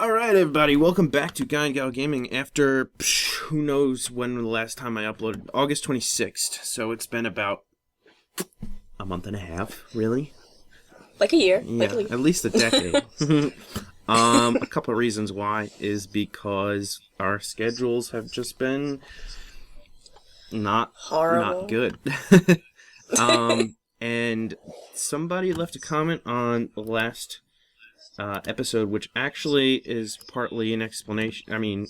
Alright everybody, welcome back to Guy and Gal Gaming after, who knows when the last time I uploaded, August 26th, so it's been about a month and a half, really? Like a year. Yeah, like a at least a decade. A couple of reasons why is because our schedules have just been not good. And somebody left a comment on the last episode, which actually is partly an explanation. I mean,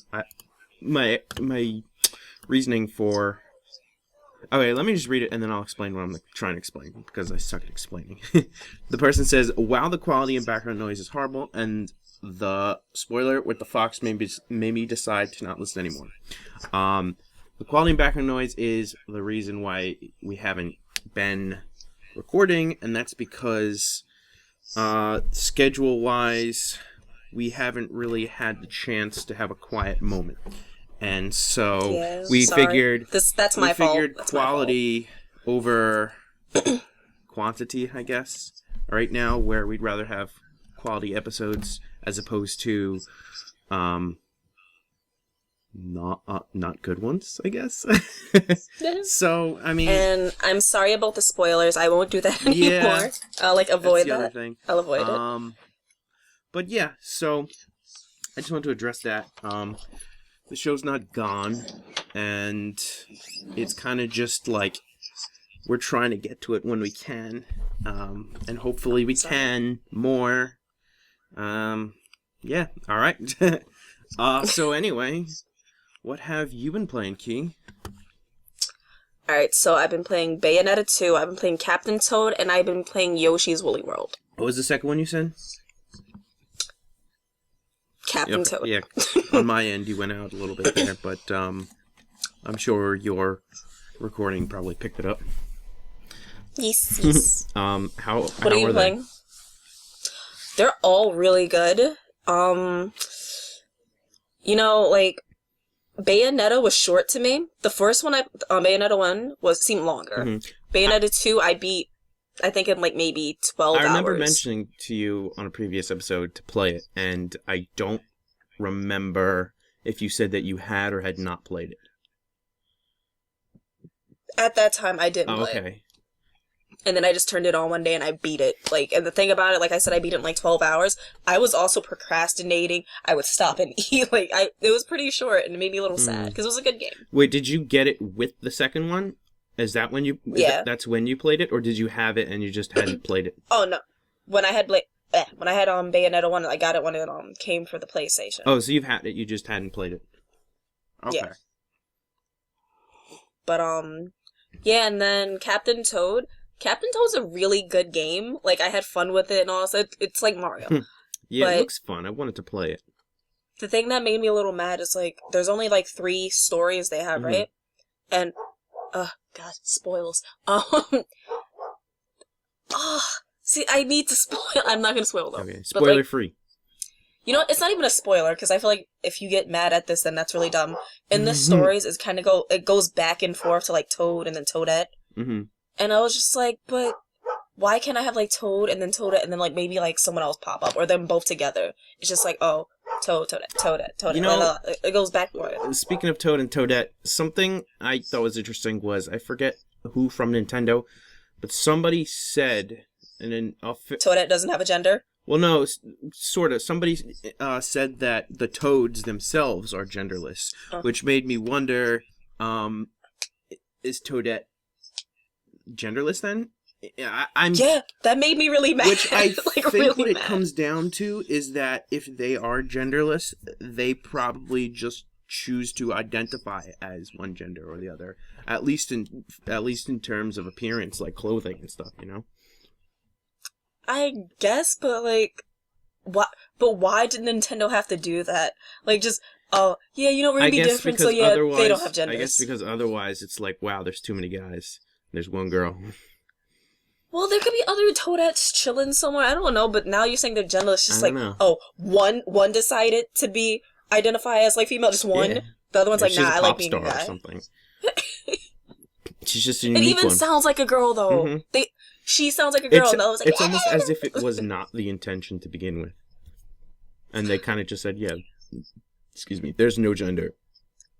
my reasoning for... Okay, let me just read it, and then I'll explain what I'm trying to explain, because I suck at explaining. The person says, "Wow, the quality and background noise is horrible, and the spoiler with the fox made me decide to not listen anymore." The quality and background noise is the reason why we haven't been recording, and that's because schedule-wise, we haven't really had the chance to have a quiet moment. And so we figured that's my fault. Quality over quantity, I guess, right now, where we'd rather have quality episodes as opposed to not good ones, I guess. So, I mean... And I'm sorry about the spoilers. I won't do that anymore. Yeah, I'll, avoid that's the that. other thing. I'll avoid it. But yeah, so I just want to address that. The show's not gone, and it's kind of just like we're trying to get to it when we can, and hopefully we can more. Yeah, alright. So anyway, what have you been playing, Key? Alright, so I've been playing Bayonetta 2, I've been playing Captain Toad, and I've been playing Yoshi's Woolly World. What was the second one you said? Captain Toad. Yeah, on my end you went out a little bit there, but I'm sure your recording probably picked it up. Yes. What are you playing? They're all really good. You know, like, Bayonetta was short to me. The first one, Bayonetta 1, seemed longer. Mm-hmm. Bayonetta 2, I beat, I think, in, like, maybe 12 hours. I remember mentioning to you on a previous episode to play it, and I don't remember if you said that you had or had not played it. At that time, I didn't play it. And then I just turned it on one day and I beat it. Like, and the thing about it, like I said, I beat it in like 12 hours. I was also procrastinating. I would stop and eat. Like, it was pretty short and it made me a little sad because it was a good game. Wait, did you get it with the second one? Is that when you? Yeah. That's when you played it, or did you have it and you just hadn't played it? Oh no, when I had Bayonetta 1, I got it when it came for the PlayStation. Oh, so you've had it, you just hadn't played it. Okay. Yeah. But yeah, and then Captain Toad's a really good game. Like, I had fun with it and all, so it's like Mario. Yeah, it looks fun. I wanted to play it. The thing that made me a little mad is, like, there's only, like, 3 stories they have, right? And, God, spoils. See, I need to spoil. I'm not gonna spoil them. Okay, spoiler free. You know, it's not even a spoiler, because I feel like if you get mad at this, then that's really dumb. In the stories, it's kind of it goes back and forth to, like, Toad and then Toadette. Mm-hmm. And I was just like, but why can't I have, like, Toad and then Toadette and then, like, maybe, like, someone else pop up? Or them both together. It's just like, oh, Toadette. You know, it goes back and forth. Speaking of Toad and Toadette, something I thought was interesting was, I forget who from Nintendo, but somebody said... Toadette doesn't have a gender? Well, no, sort of. Somebody said that the Toads themselves are genderless, which made me wonder, is Toadette genderless then? Yeah, that made me really mad. Which I like, think really what it mad. comes down to is that if they are genderless, they probably just choose to identify as one gender or the other, at least in terms of appearance, like clothing and stuff, you know? I guess, but like, what? But why did Nintendo have to do that? Like, just we're gonna be different, so yeah, they don't have genders. I guess because otherwise it's like, wow, there's too many guys. There's one girl. Well, there could be other Toadettes chilling somewhere. I don't know, but now you're saying they're genderless. It's just like, know. one decided to identify as like female, just one. Yeah. The other one's like, nah, I like being a guy. Or something. She's just a unique one. It even sounds like a girl though. Mm-hmm. She sounds like a girl. It's almost as if it was not the intention to begin with. And they kind of just said, yeah, excuse me, there's no gender.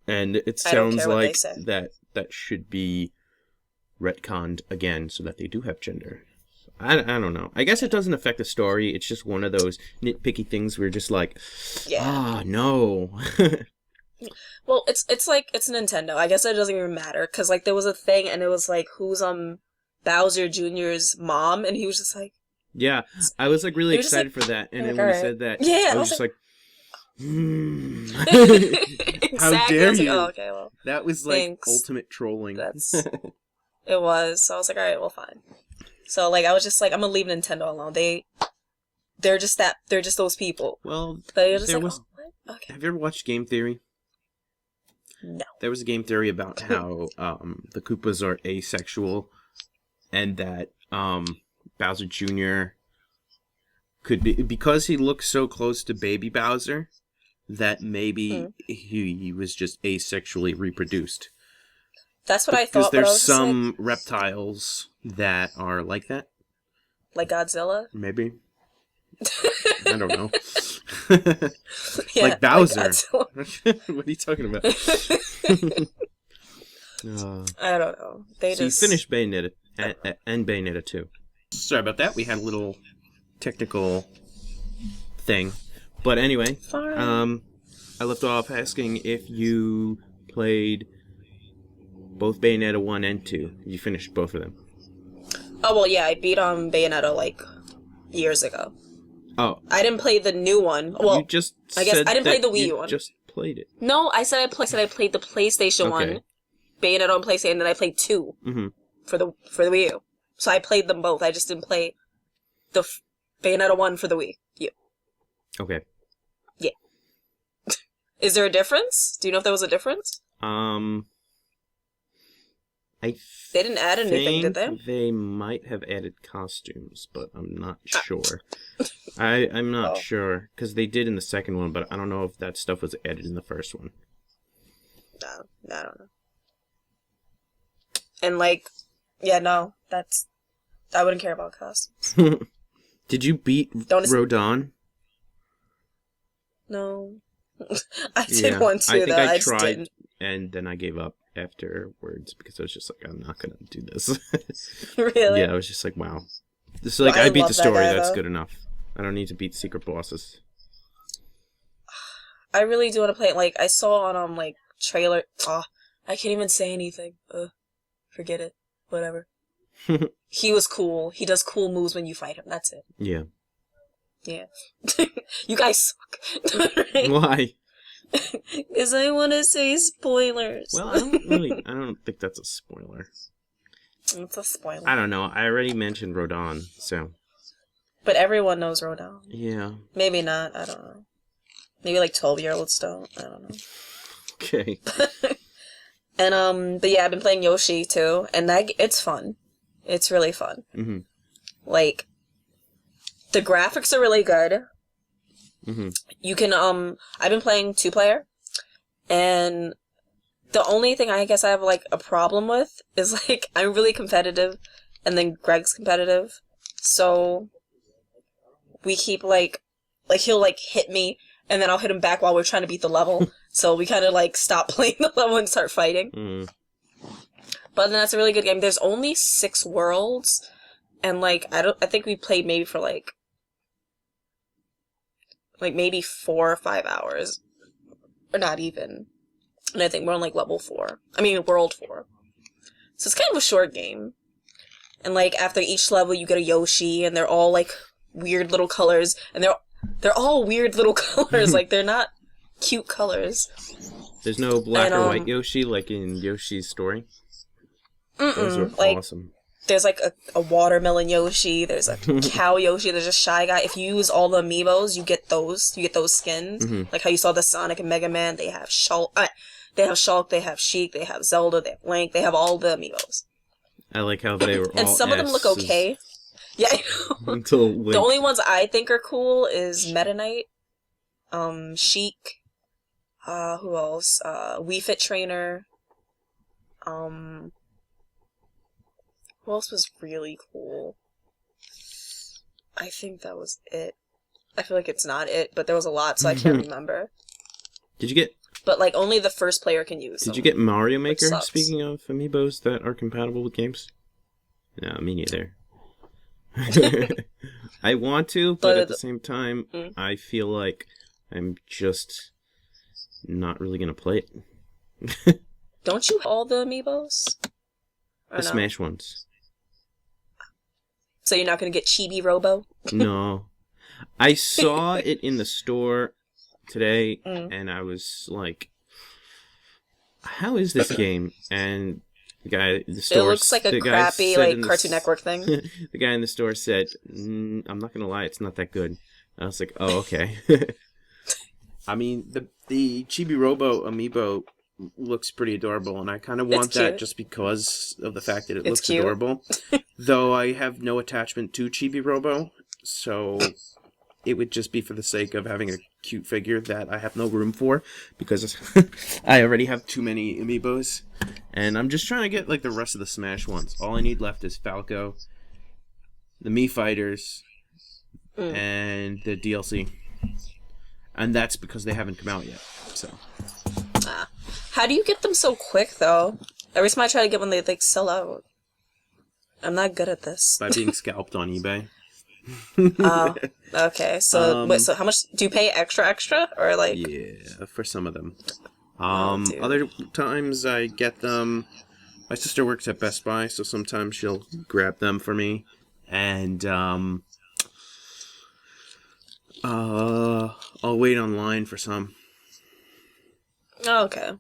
And it I don't sounds care what they like say. that should be retconned again so that they do have gender. I don't know. I guess it doesn't affect the story. It's just one of those nitpicky things where you're just like, no. Well, it's like, it's Nintendo. I guess it doesn't even matter, because, like, there was a thing, and it was like, who's, Bowser Jr.'s mom? And he was just like... Yeah, I was, like, really excited like, for that, and like, then when he said that, yeah, I was just like, exactly. How dare like, you? oh, okay, well, that was, like, thanks. ultimate trolling. It was. So I was like, alright, well, fine. So, like, I was just like, I'm gonna leave Nintendo alone. They're just those people. Well, They're just there like, was... oh, what? Okay. Have you ever watched Game Theory? No. There was a game theory about how the Koopas are asexual, and that Bowser Jr. could be, because he looks so close to baby Bowser, that maybe he was just asexually reproduced. That's what I thought. Because But I there's was just some like, reptiles that are like that. like Godzilla. Maybe. I don't know. Yeah, like Bowser. Like What are you talking about? I don't know. You finished Bayonetta and Bayonetta 2. Sorry about that. We had a little technical thing. But anyway, I left off asking if you played both Bayonetta 1 and 2. You finished both of them. Oh, well, yeah, I beat Bayonetta, like, years ago. Oh. I didn't play the new one. Well, you just I guess I didn't play the Wii U one. Just played it. No, I said I played the PlayStation one, Bayonetta on PlayStation, and then I played 2 for the Wii U. So I played them both. I just didn't play the Bayonetta 1 for the Wii U. Okay. Yeah. Is there a difference? Do you know if there was a difference? They didn't add anything, did they? They might have added costumes, but I'm not sure. I'm not sure, because they did in the second one, but I don't know if that stuff was added in the first one. No, I don't know. And, like, yeah, no, I wouldn't care about costumes. Did you beat Rodon? No. I did want to, I think though. I just tried, didn't. And then I gave up afterwards, because I was just like, I'm not going to do this. Really? Yeah, I was just like, wow. This is like, I beat the story, that's good enough. I don't need to beat secret bosses. I really do want to play it. Like, I saw on, like, trailer... I can't even say anything. Forget it. Whatever. He was cool. He does cool moves when you fight him. That's it. Yeah. Yeah. You guys suck. Right? Why? Because I want to say spoilers. Well, I don't think that's a spoiler. It's a spoiler. I don't know. I already mentioned Rodon, so... But everyone knows Rodon. Yeah. Maybe not. I don't know. Maybe like 12-year-olds don't. I don't know. Okay. And but yeah, I've been playing Yoshi too, and it's fun. It's really fun. Mm-hmm. Like, the graphics are really good. Mm-hmm. You can I've been playing 2-player, and the only thing I guess I have like a problem with is like I'm really competitive, and then Greg's competitive, so we keep like he'll like hit me, and then I'll hit him back while we're trying to beat the level. So we kind of like stop playing the level and start fighting. Mm. But then that's a really good game. There's only 6 worlds, and like I think we played maybe for like maybe 4 or 5 hours, or not even. And I think we're on like level 4. I mean world 4. So it's kind of a short game. And like after each level you get a Yoshi, and they're all like weird little colors, and they're all weird little colors. Like, they're not cute colors. There's no black or white Yoshi like in Yoshi's story? Those are like, awesome. There's like a watermelon Yoshi, there's a cow Yoshi, there's a Shy Guy. If you use all the Amiibos, you get those skins. Mm-hmm. Like how you saw the Sonic and Mega Man, they have Shulk, they have Sheik, they have Zelda, they have Link, they have all the Amiibos. I like how they were all and some of them look okay. Yeah, I know. Until Link. The only ones I think are cool is Meta Knight, Sheik, who else? Wii Fit Trainer. Who else was really cool? I think that was it. I feel like it's not it, but there was a lot, so I can't remember. Did you get... But, like, only the first player can use them. Did you get Mario Maker, sucks. speaking of amiibos that are compatible with games? No, me neither. I want to, but at the same time, I feel like I'm just not really going to play it. Don't you have all the amiibos? The Smash ones. So you're not going to get Chibi Robo? No. I saw it in the store today, and I was like, how is this game? And the guy at the store... It looks like a crappy, like, Cartoon Network thing. The guy in the store said, I'm not going to lie, it's not that good. I was like, oh, okay. I mean, the Chibi Robo amiibo looks pretty adorable, and I kind of want that just because of the fact that it looks cute. Adorable. Though I have no attachment to Chibi Robo, so it would just be for the sake of having a cute figure that I have no room for, because I already have too many amiibos, and I'm just trying to get like the rest of the Smash ones. All I need left is Falco, the Mii Fighters, and the DLC. And that's because they haven't come out yet, so... How do you get them so quick, though? Every time I try to get one, they, like, sell out. I'm not good at this. By being scalped on eBay. Oh, okay. So, wait, so how much... Do you pay extra, or, like... Yeah, for some of them. Other times I get them... My sister works at Best Buy, so sometimes she'll grab them for me. And, I'll wait online for some. Oh, okay.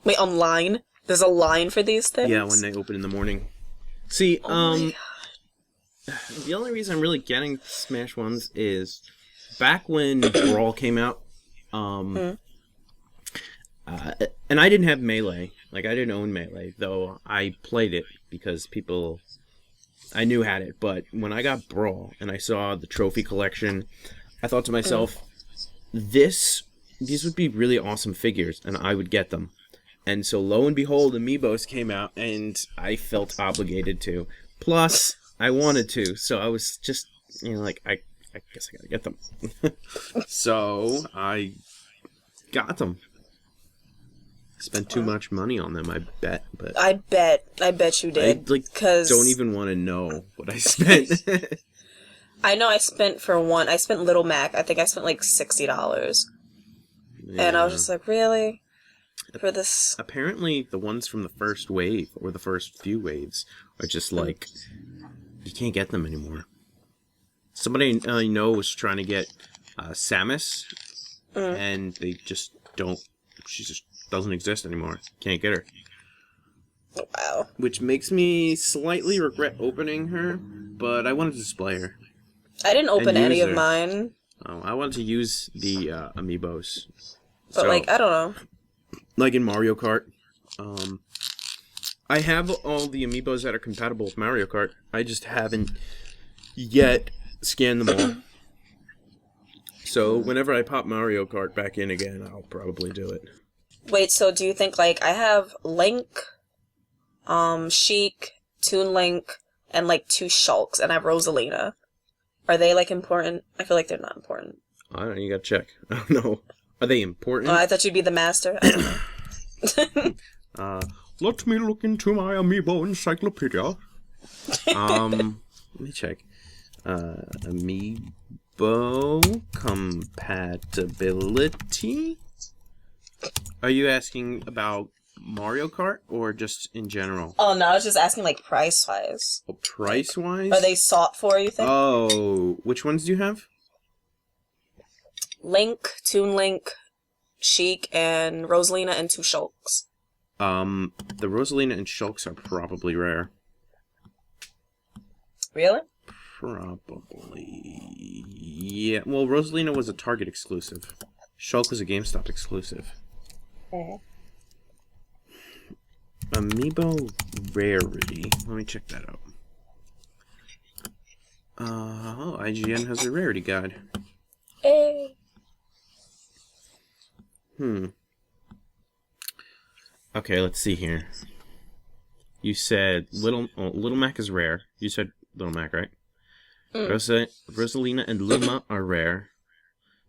Wait, online? There's a line for these things? Yeah, when they open in the morning. See, the only reason I'm really getting Smash ones is back when Brawl came out, and I didn't have Melee. Like, I didn't own Melee, though I played it because people I knew had it. But when I got Brawl and I saw the trophy collection, I thought to myself, these would be really awesome figures, and I would get them. And so, lo and behold, Amiibos came out, and I felt obligated to. Plus, I wanted to, so I was just, like, I guess I gotta get them. So, I got them. Spent too much money on them, I bet. But I bet you did. I don't even want to know what I spent. I know I spent Little Mac. I think I spent like $60. Yeah. And I was just like, really? For this? Apparently, the ones from the first wave, or the first few waves, are just like, you can't get them anymore. Somebody I know was trying to get Samus, and they just don't, she just doesn't exist anymore. Can't get her. Wow. Which makes me slightly regret opening her, but I wanted to display her. I didn't open any of mine. Oh, I wanted to use the Amiibos. But, like, I don't know. Like in Mario Kart. I have all the Amiibos that are compatible with Mario Kart. I just haven't yet scanned them all. So, whenever I pop Mario Kart back in again, I'll probably do it. Wait, so do you think, like, I have Link, Sheik, Toon Link, and, like, 2 Shulks, and I have Rosalina. Are they, like, important? I feel like they're not important. I don't know, you gotta check. I don't know. Are they important? Oh, I thought you'd be the master. I don't know. Let me look into my Amiibo encyclopedia. Let me check. Amiibo compatibility? Are you asking about Mario Kart or just in general? Oh, no, I was just asking, like, price-wise. Oh, price-wise? Are they sought for, you think? Oh, which ones do you have? Link, Toon Link, Sheik, and Rosalina, and 2 Shulks. The Rosalina and Shulks are probably rare. Really? Probably. Yeah, well, Rosalina was a Target exclusive. Shulk was a GameStop exclusive. Okay. Amiibo rarity. Let me check that out. Oh, IGN has a rarity guide. Hey. Okay, let's see here. You said Little Mac is rare. You said Little Mac, right? Rosalina and Luma are rare.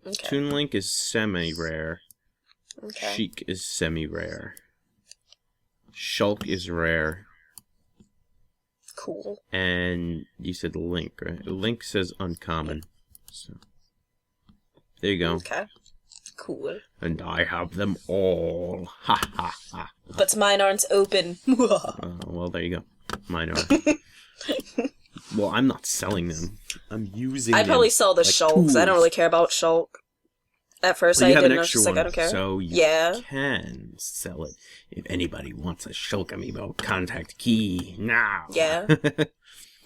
Okay. Toon Link is semi-rare. Okay. Sheik is semi-rare. Shulk is rare. Cool. And you said Link, right? Link says uncommon. So there you go. Okay. Cool. And I have them all. Ha ha ha. But mine aren't open. Well, there you go. Mine are. Well, I'm not selling them. I'm using I'd probably sell the like Shulk, because I don't really care about Shulk. At first, well, I you have didn't. an I was extra just one, like, I don't care. so you can sell it. If anybody wants a Shulk amiibo, contact Key now. Yeah.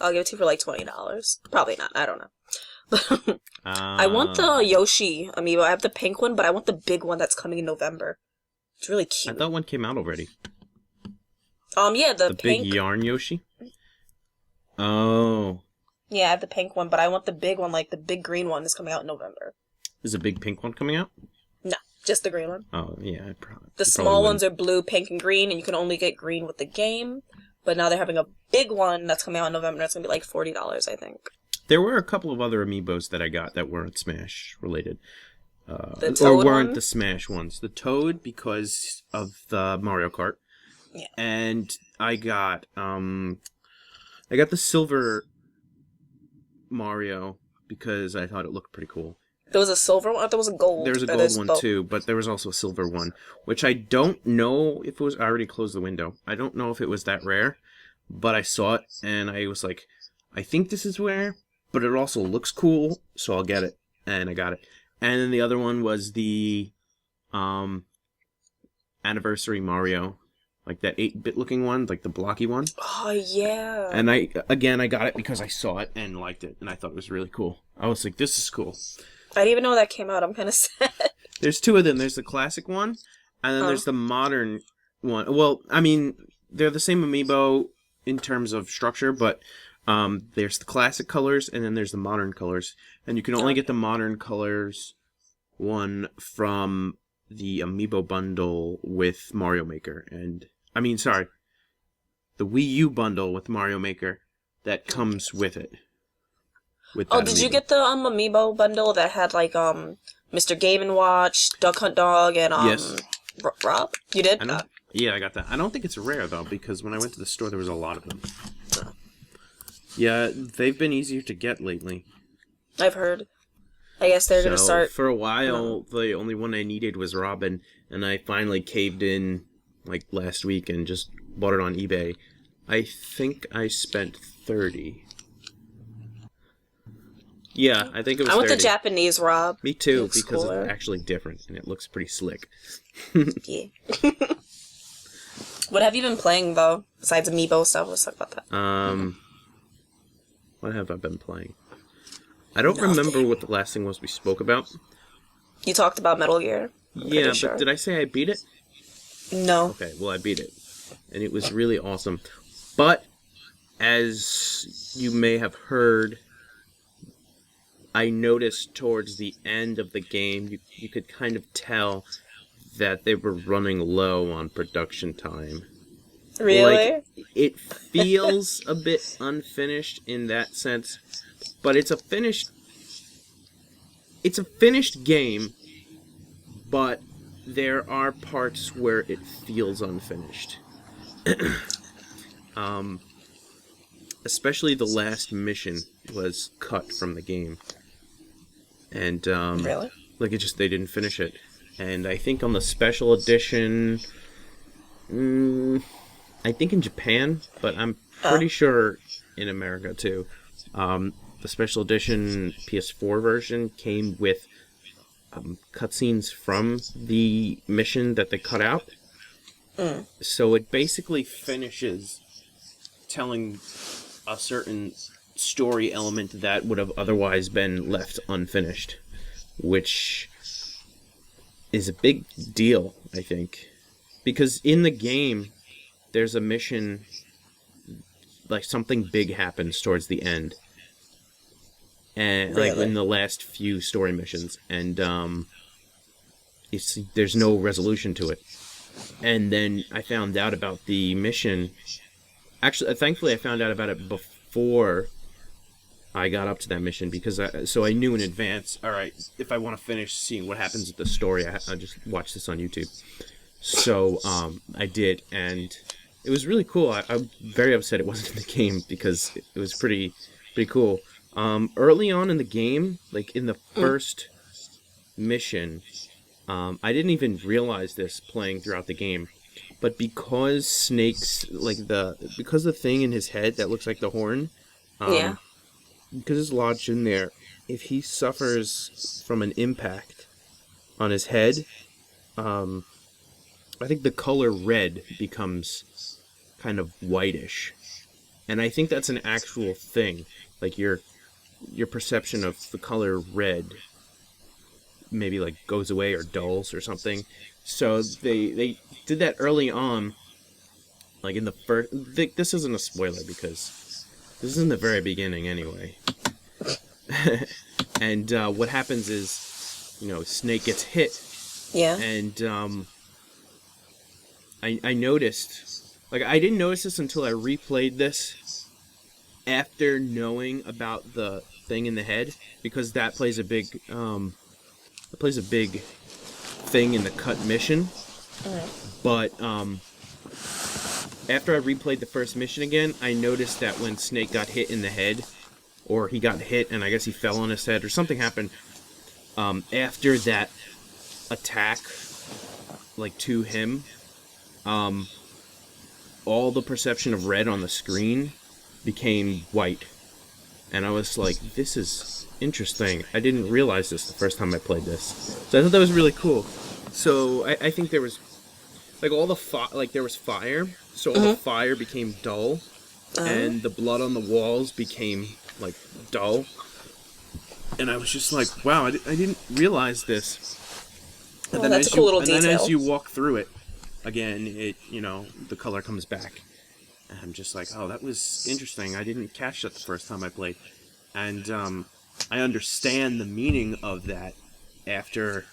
I'll give it to you for like $20. Probably not. I don't know. I want the Yoshi amiibo. I have the pink one, but I want the big one that's coming in November. It's really cute. I thought one came out already. Yeah, the pink... big yarn Yoshi? Oh. Yeah, I have the pink one, but I want the big one, like the big green one is coming out in November. Is a big pink one coming out? No, just the green one. Oh, yeah. Probably, the small ones are blue, pink, and green, and you can only get green with the game. But now they're having a big one that's coming out in November. That's going to be like $40, I think. There were a couple of other amiibos that I got that weren't Smash related. The Toad or weren't one? the Smash ones. The Toad because of the Mario Kart. Yeah. And I got the silver Mario because I thought it looked pretty cool. There was a silver one? I thought there was a gold. There was a gold one too, but there was also a silver one, which I don't know if it was... I already closed the window. I don't know if it was that rare, but I saw it and I was like, I think this is rare, but it also looks cool, so I'll get it. And I got it. And then the other one was the Anniversary Mario. Like that 8-bit looking one, like the blocky one. Oh, yeah. And I got it because I saw it and liked it, and I thought it was really cool. I was like, this is cool. I didn't even know that came out. I'm kind of sad. There's two of them. There's the classic one, and then there's the modern one. Well, I mean, they're the same amiibo in terms of structure, but there's the classic colors, and then there's the modern colors. And you can only get the modern colors one from the amiibo bundle with Mario Maker. The Wii U bundle with Mario Maker that comes with it. Did you get the amiibo bundle that had like Mr. Game & Watch, Duck Hunt Dog, and yes. Rob? You did? Yeah, I got that. I don't think it's rare though, because when I went to the store there was a lot of them. Yeah, they've been easier to get lately. I've heard. I guess they're gonna start. For a while, the only one I needed was Robin, and I finally caved in like last week and just bought it on eBay. I think I spent $30. Yeah, I think it was. I want 30. the Japanese Rob. Me too, because cooler. it's actually different and it looks pretty slick. Yeah. What have you been playing though, besides Amiibo stuff? Let's talk about that. What have I been playing? I don't remember what the last thing was we spoke about. You talked about Metal Gear. Yeah, but did I say I beat it? No. Okay, well I beat it, and it was really awesome. But as you may have heard, I noticed towards the end of the game, you could kind of tell that they were running low on production time. Really? Like, it feels a bit unfinished in that sense, but it's a finished game, but there are parts where it feels unfinished. Especially the last mission was cut from the game. And Really? Like they didn't finish it. And I think on the special edition, I think in Japan, but I'm pretty sure in America too. The special edition PS4 version came with cutscenes from the mission that they cut out. So it basically finishes telling a certain story element that would have otherwise been left unfinished, which is a big deal, I think. Because in the game, there's a mission, like something big happens towards the end. And like in the last few story missions, and there's no resolution to it. And then I found out about the mission. Actually, thankfully, I found out about it before I got up to that mission because I knew in advance. All right, if I want to finish seeing what happens with the story, I just watch this on YouTube. So I did, and it was really cool. I'm very upset it wasn't in the game because it was pretty cool. Early on in the game, like in the first mission, I didn't even realize this playing throughout the game, but because Snake's because the thing in his head that looks like the horn, because it's lodged in there, if he suffers from an impact on his head, I think the color red becomes kind of whitish, and I think that's an actual thing. Like your perception of the color red maybe like goes away or dulls or something. So they did that early on, like in the first. This isn't a spoiler because this is in the very beginning anyway. And what happens is, Snake gets hit. Yeah. And I noticed, like, I didn't notice this until I replayed this after knowing about the thing in the head, because that plays a big thing in the cut mission. Alright. But after I replayed the first mission again, I noticed that when Snake got hit in the head, or he got hit and I guess he fell on his head or something happened, after that attack, like to him, all the perception of red on the screen became white. And I was like, this is interesting. I didn't realize this the first time I played this. So I thought that was really cool. So I think there was, like, all the there was fire, so all the fire became dull, and the blood on the walls became, like, dull. And I was just like, wow, I didn't realize this. And then that's a cool little detail. And then detail. as you walk through it, again, the color comes back. And I'm just like, oh, that was interesting. I didn't catch that the first time I played. And I understand the meaning of that after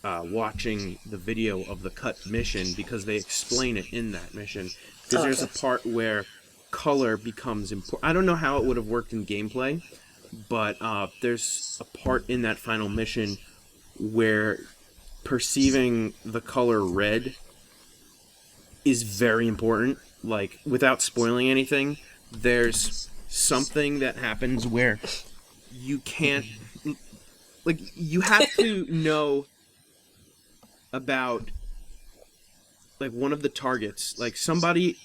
watching the video of the cut mission, because they explain it in that mission. Because there's a part where color becomes important. I don't know how it would have worked in gameplay, but there's a part in that final mission where perceiving the color red is very important. Like, without spoiling anything, there's something that happens where you can't, like, you have to know about, like, one of the targets. Like, somebody,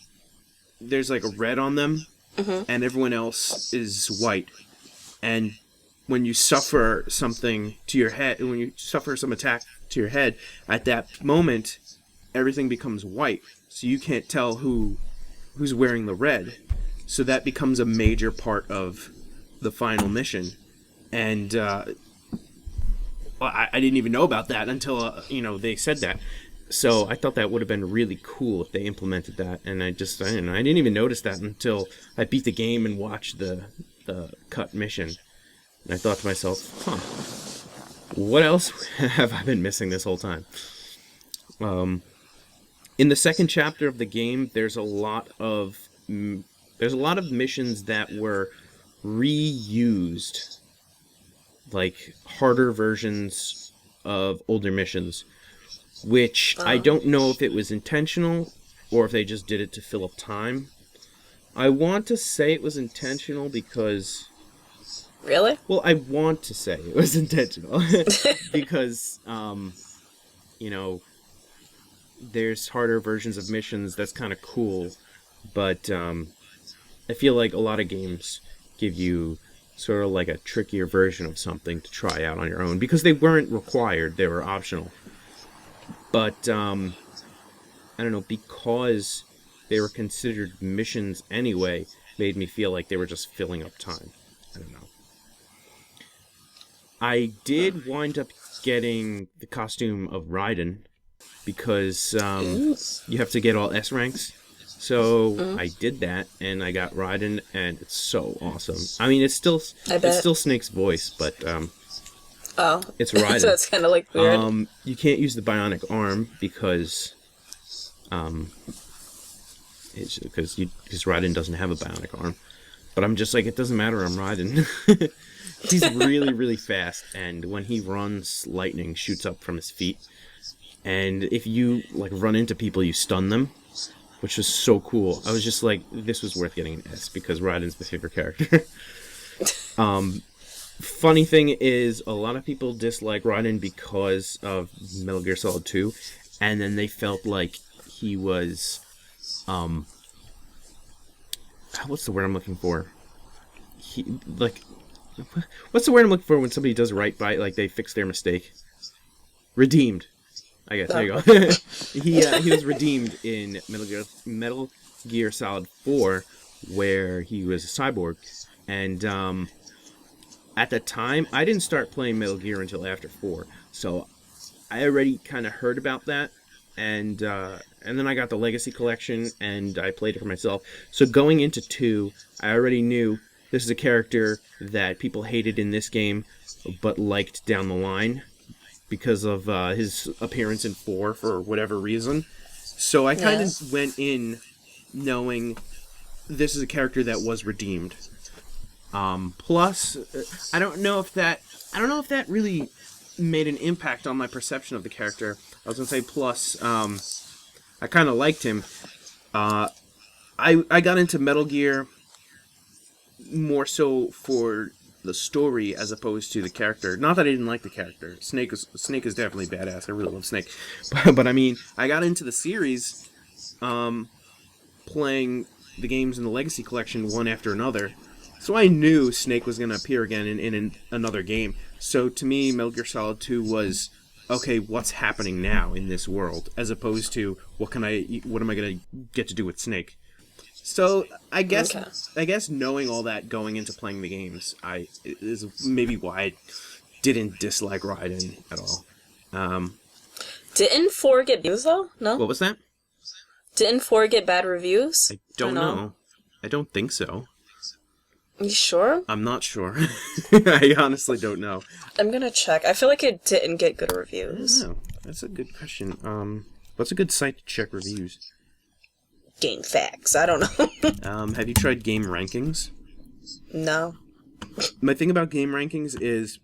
there's like a red on them, and everyone else is white. And when you suffer something to your head, when you suffer some attack to your head, at that moment, everything becomes white. So you can't tell who's wearing the red. So that becomes a major part of the final mission. And I didn't even know about that until they said that. So I thought that would have been really cool if they implemented that. And I didn't even notice that until I beat the game and watched the cut mission. And I thought to myself, what else have I been missing this whole time? In the second chapter of the game, there's a lot of missions that were reused, like harder versions of older missions, which I don't know if it was intentional or if they just did it to fill up time. I want to say it was intentional because... Really? Well, I want to say it was intentional because, there's harder versions of missions that's kind of cool, but I feel like a lot of games give you sort of like a trickier version of something to try out on your own, because they weren't required, they were optional. But, I don't know, because they were considered missions anyway, made me feel like they were just filling up time. I don't know. I did wind up getting the costume of Raiden, because you have to get all S ranks. So I did that, and I got Raiden, and it's so awesome. I mean, it's still Snake's voice, but it's Raiden. So it's kind of like weird. You can't use the bionic arm because Raiden doesn't have a bionic arm. But I'm just like, it doesn't matter, I'm riding. He's really, really fast, and when he runs, lightning shoots up from his feet. And if you, like, run into people, you stun them, which was so cool. I was just like, this was worth getting an S, because Raiden's my favorite character. Funny thing is, a lot of people dislike Raiden because of Metal Gear Solid 2, and then they felt like he was, what's the word I'm looking for? What's the word I'm looking for when somebody does right by, like, they fix their mistake? Redeemed. I guess, there you go. He was redeemed in Metal Gear Solid 4, where he was a cyborg. And at the time, I didn't start playing Metal Gear until after 4. So I already kind of heard about that. And then I got the Legacy Collection, and I played it for myself. So going into 2, I already knew this is a character that people hated in this game, but liked down the line because of his appearance in 4 for whatever reason. So I kind of went in knowing this is a character that was redeemed. Plus, I don't know if that really made an impact on my perception of the character. I was gonna say plus, I kind of liked him. I got into Metal Gear more so for the story as opposed to the character. Not that I didn't like the character. Snake is definitely badass. I really love Snake. But I mean, I got into the series playing the games in the Legacy Collection one after another. So I knew Snake was going to appear again in another game. So to me, Metal Gear Solid 2 was, okay, what's happening now in this world? As opposed to, what am I going to get to do with Snake? So I guess knowing all that going into playing the games, is maybe why I didn't dislike Raiden at all. Didn't 4 get reviews though? No. What was that? Didn't 4 get bad reviews? I don't know. I don't think so. You sure? I'm not sure. I honestly don't know. I'm gonna check. I feel like it didn't get good reviews. I don't know. That's a good question. What's a good site to check reviews? Game Facts. I don't know. Have you tried game rankings? No. My thing about game rankings is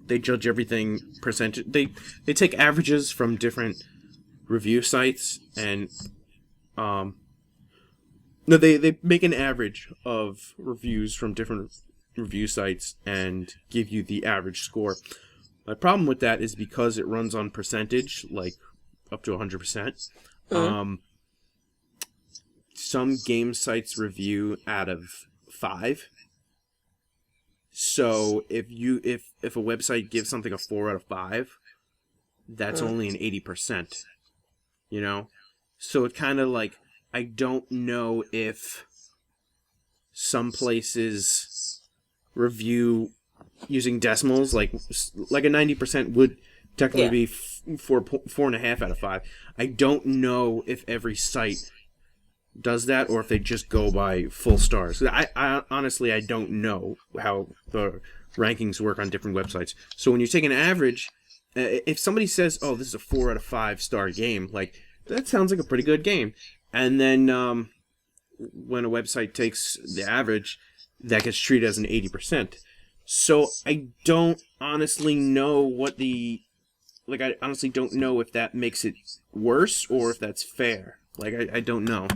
they judge everything percentage. They take averages from different review sites and no, they make an average of reviews from different review sites and give you the average score. My problem with that is because it runs on percentage, like up to 100%. Some game sites review out of 5. So if a website gives something a 4 out of 5, that's only an 80%. You know? So it kind of like, I don't know if some places review using decimals, like a 90% would technically be 4.5 out of 5. I don't know if every site does that or if they just go by full stars. I honestly, I don't know how the rankings work on different websites. So when you take an average, if somebody says, "Oh, this is a 4 out of 5 star game," like that sounds like a pretty good game. And then when a website takes the average, that gets treated as an 80%. So I don't honestly know I honestly don't know if that makes it worse or if that's fair. Like, I don't know.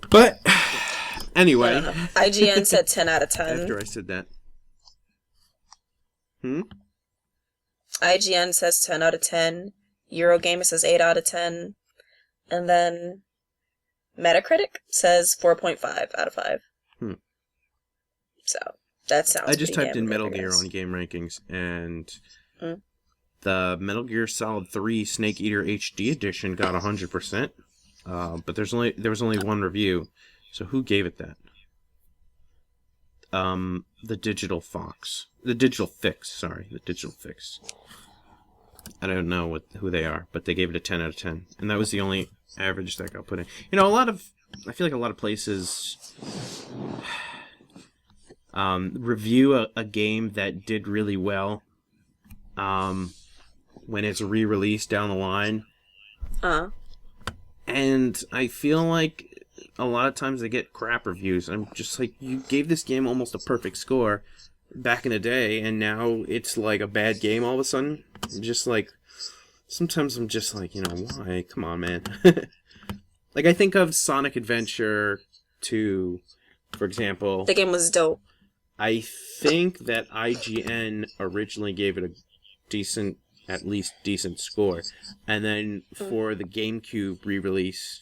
But, anyway. IGN said 10 out of 10. After I said that. IGN says 10 out of 10. Eurogamer says 8 out of 10. And then Metacritic says 4.5 out of 5. So, that sounds I just typed in Metal good, Gear on Game Rankings, and the Metal Gear Solid 3 Snake Eater HD Edition got 100%. But there was only one review. So who gave it that? The Digital Fix. I don't know who they are, but they gave it a 10 out of 10, and that was the only average that got put in. You know, I feel like a lot of places review a game that did really well when it's re-released down the line. And I feel like a lot of times they get crap reviews. I'm just like, you gave this game almost a perfect score back in the day, and now it's like a bad game all of a sudden. I'm just like, sometimes I'm just like, why? Come on, man. Like, I think of Sonic Adventure 2, for example. The game was dope. I think that IGN originally gave it a decent, at least decent score. And then for the GameCube re-release,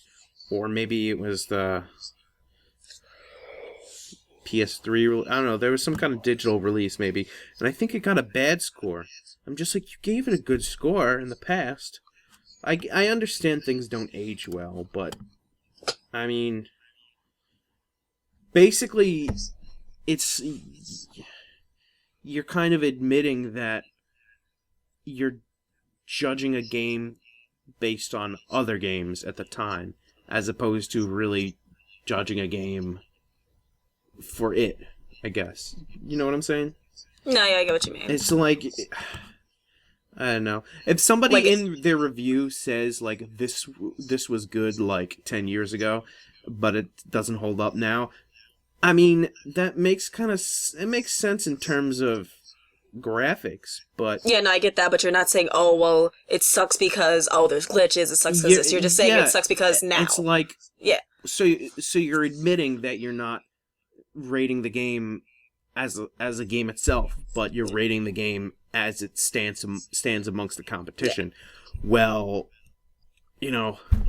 or maybe it was the PS3, I don't know, there was some kind of digital release maybe, and I think it got a bad score. I'm just like, you gave it a good score in the past. I understand things don't age well, but, I mean, basically, you're kind of admitting that you're judging a game based on other games at the time, as opposed to really judging a game for it, I guess. You know what I'm saying? No, yeah, I get what you mean. It's like, I don't know. If somebody in their review says, like, this was good, like, 10 years ago, but it doesn't hold up now, I mean, that makes it makes sense in terms of graphics, but... Yeah, no, I get that, but you're not saying, oh, well, it sucks because, there's glitches, it sucks because this. You're just saying it sucks because now. It's like... Yeah. So you're admitting that you're not rating the game as a game itself, but you're rating the game as it stands amongst the competition. Yeah. Well,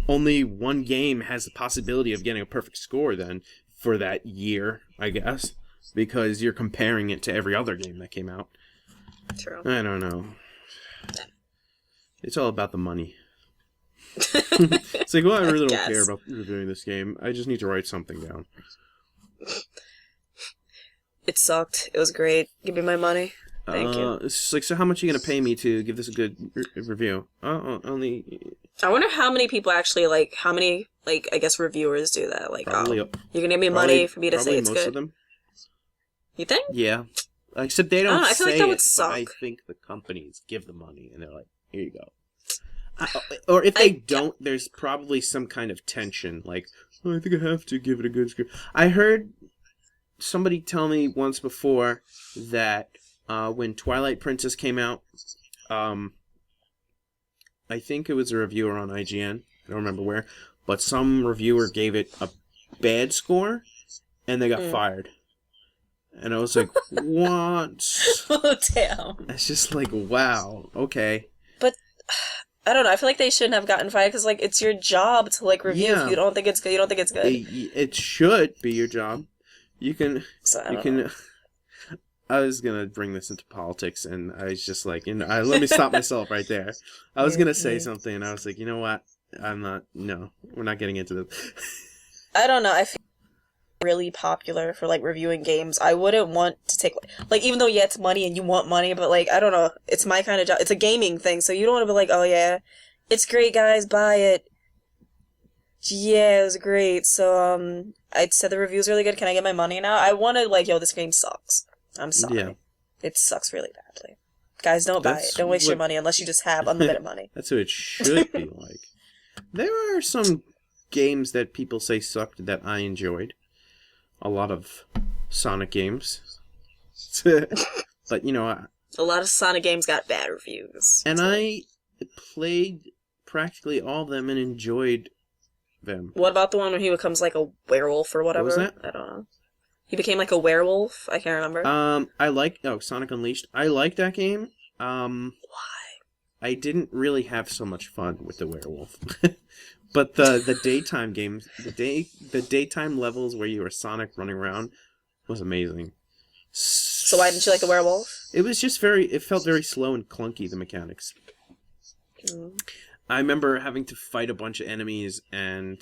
only one game has the possibility of getting a perfect score then for that year, I guess, because you're comparing it to every other game that came out. True. I don't know. It's all about the money. It's like, well, I really don't care about reviewing this game. I just need to write something down. It sucked. It was great. Give me my money. Thank you. It's like, so how much are you going to pay me to give this a good review? Only... I wonder how many people actually, how many, I guess reviewers do that. Like, probably, you're going to give me money for me to say it's most good? Of them. You think? Yeah. Except they don't I feel say like that would it, suck. I think the companies give the money, and they're like, here you go. Or if they don't, there's probably some kind of tension. Like, I think I have to give it a good score. I heard somebody tell me once before that when Twilight Princess came out, I think it was a reviewer on IGN. I don't remember where. But some reviewer gave it a bad score, and they got fired. And I was like, what? Oh, damn. It's just like, wow, okay. But, I don't know. I feel like they shouldn't have gotten fired, because, it's your job to, review. Yeah. If you don't think it's good, you don't think it's good. It should be your job. You can... I was going to bring this into politics, and I was just like, let me stop myself right there. I was going to say something, and I was like, you know what? No, we're not getting into this. I don't know. I feel really popular for, reviewing games. I wouldn't want to take, even though, yeah, it's money and you want money, but, I don't know. It's my kind of job. It's a gaming thing, so you don't want to be like, oh, yeah, it's great, guys, buy it. Yeah, it was great. So, I said the review's really good. Can I get my money now? I wanted, yo, this game sucks. I'm sorry. Yeah. It sucks really badly. Guys, don't buy it. Don't waste your money unless you just have unlimited money. That's what it should be like. There are some games that people say sucked that I enjoyed. A lot of Sonic games. But, a lot of Sonic games got bad reviews. And I played practically all of them and enjoyed them. What about the one where he becomes like a werewolf or whatever? What was that? I don't know. He became like a werewolf? I can't remember. Sonic Unleashed. I like that game. Why? I didn't really have so much fun with the werewolf. But the daytime games, the daytime levels where you were Sonic running around was amazing. So why didn't you like the werewolf? It was just it felt very slow and clunky, the mechanics. I remember having to fight a bunch of enemies, and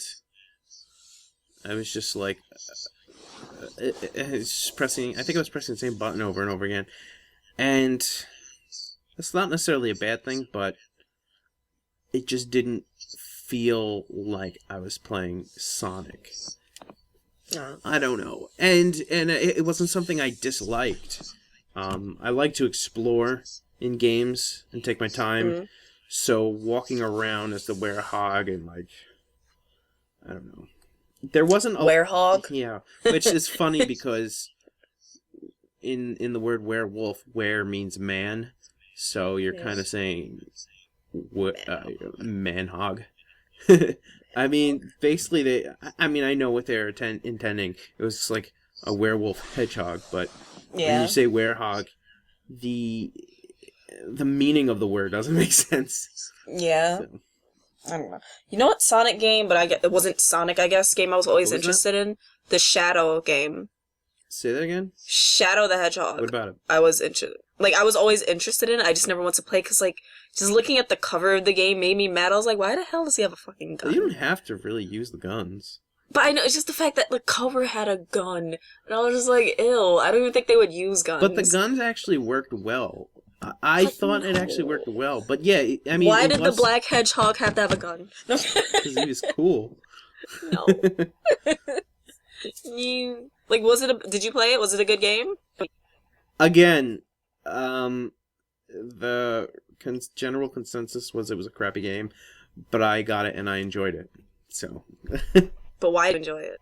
I was just like, it's pressing. I think I was pressing the same button over and over again, and that's not necessarily a bad thing, but it just didn't feel like I was playing Sonic. I don't know, and it wasn't something I disliked. I like to explore in games and take my time. Mm-hmm. So walking around as the werehog and I don't know. there wasn't a Werehog. Yeah, which is funny because in the word werewolf, were means man, so you're kind of saying manhog. I mean, basically, I mean, I know what they're intending. It was like a werewolf hedgehog, but when you say werehog, the meaning of the word doesn't make sense. Yeah. So. I don't know. You know what Sonic game, but it wasn't Sonic, I guess, game I was always interested in? The Shadow game. Say that again? Shadow the Hedgehog. What about it? I was always interested in it. I just never went to play because, like, just looking at the cover of the game made me mad. I was like, why the hell does he have a fucking gun? You don't have to really use the guns. But I know, it's just the fact that the cover had a gun. And I was just like, ew, I don't even think they would use guns. But the guns actually worked well. I thought it actually worked well. But yeah, I mean... Why did the black hedgehog have to have a gun? Because he was cool. No. Did you play it? Was it a good game? Again, the general consensus was it was a crappy game, but I got it and I enjoyed it. So... But why enjoy it?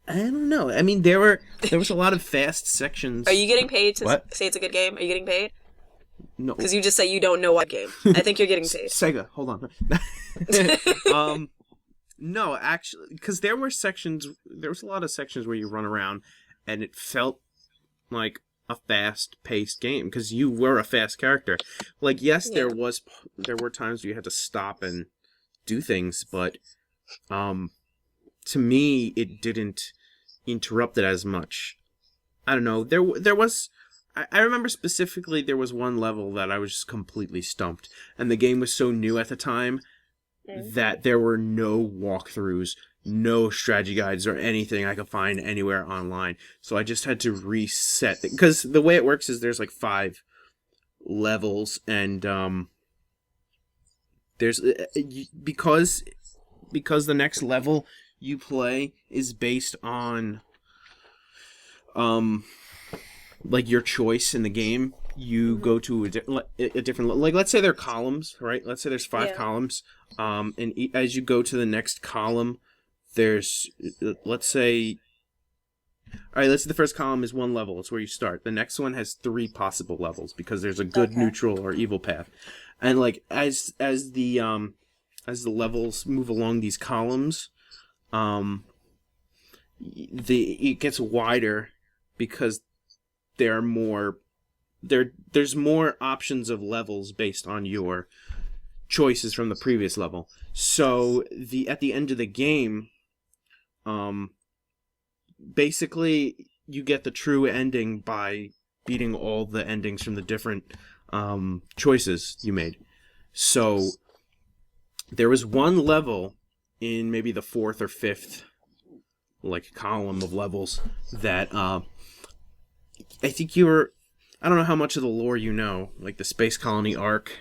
I don't know. I mean, there was a lot of fast sections. Are you getting paid to say it's a good game? Are you getting paid? No. Because you just say you don't know what game. I think you're getting paid. Sega, hold on. No, actually, because there was a lot of sections where you run around, and it felt like a fast-paced game, because you were a fast character. Like, yes, there were times where you had to stop and do things, but, to me, it didn't interrupt it as much. I don't know. There was... I remember specifically there was one level that I was just completely stumped. And the game was so new at the time that there were no walkthroughs, no strategy guides, or anything I could find anywhere online. So I just had to reset. Because the way it works is there's like 5 levels. And there's... Because the next level you play is based on... like your choice in the game, you go to a different, like, let's say they're columns, right? Let's say there's 5 columns, and as you go to the next column, there's, let's say the first column is 1 level. It's where you start. The next one has 3 possible levels because there's a good, neutral, or evil path, and like as the levels move along these columns, it gets wider because there's more options of levels based on your choices from the previous level. So at the end of the game, basically you get the true ending by beating all the endings from the different choices you made. So there was one level in maybe the 4th or 5th like column of levels that I think I don't know how much of the lore you know, like the Space Colony arc.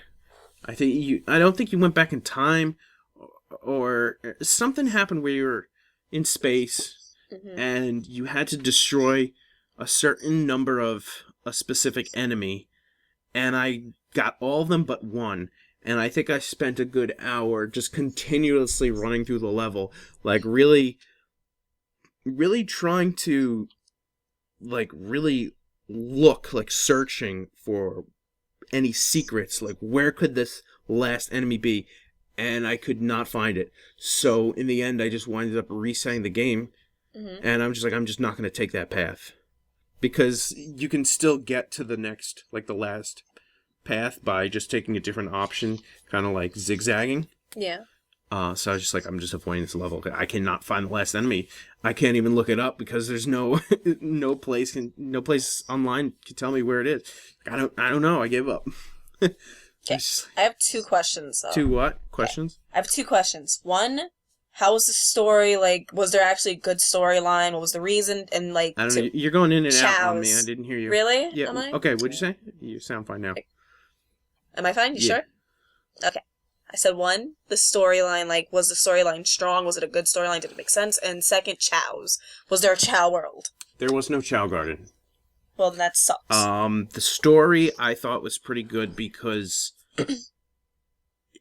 I don't think you went back in time, or something happened where you were in space, and you had to destroy a certain number of a specific enemy, and I got all of them but one, and I think I spent a good hour just continuously running through the level, like really, really trying to, like, really look, like searching for any secrets, like where could this last enemy be, and I could not find it. So in the end I just winded up resetting the game, and I'm just not going to take that path, because you can still get to the next, like the last path, by just taking a different option, kind of like zigzagging. So I was just like, I'm just avoiding this level. I cannot find the last enemy. I can't even look it up because there's no place online can tell me where it is. I don't know. I gave up. Okay. I have 2 questions though. 2 what? Questions? I have 2 questions. One, how was the story? Like, was there actually a good storyline? What was the reason? And like, I don't know. You're going in and out on me. I didn't hear you. Really? Yeah. Am I? Okay. What'd you say? You sound fine now. Am I fine? You sure? Okay. I said 1, the storyline, like, was the storyline strong? Was it a good storyline? Did it make sense? And 2, chows. Was there a chow world? There was no Chow Garden. Well, then that sucks. The story I thought was pretty good because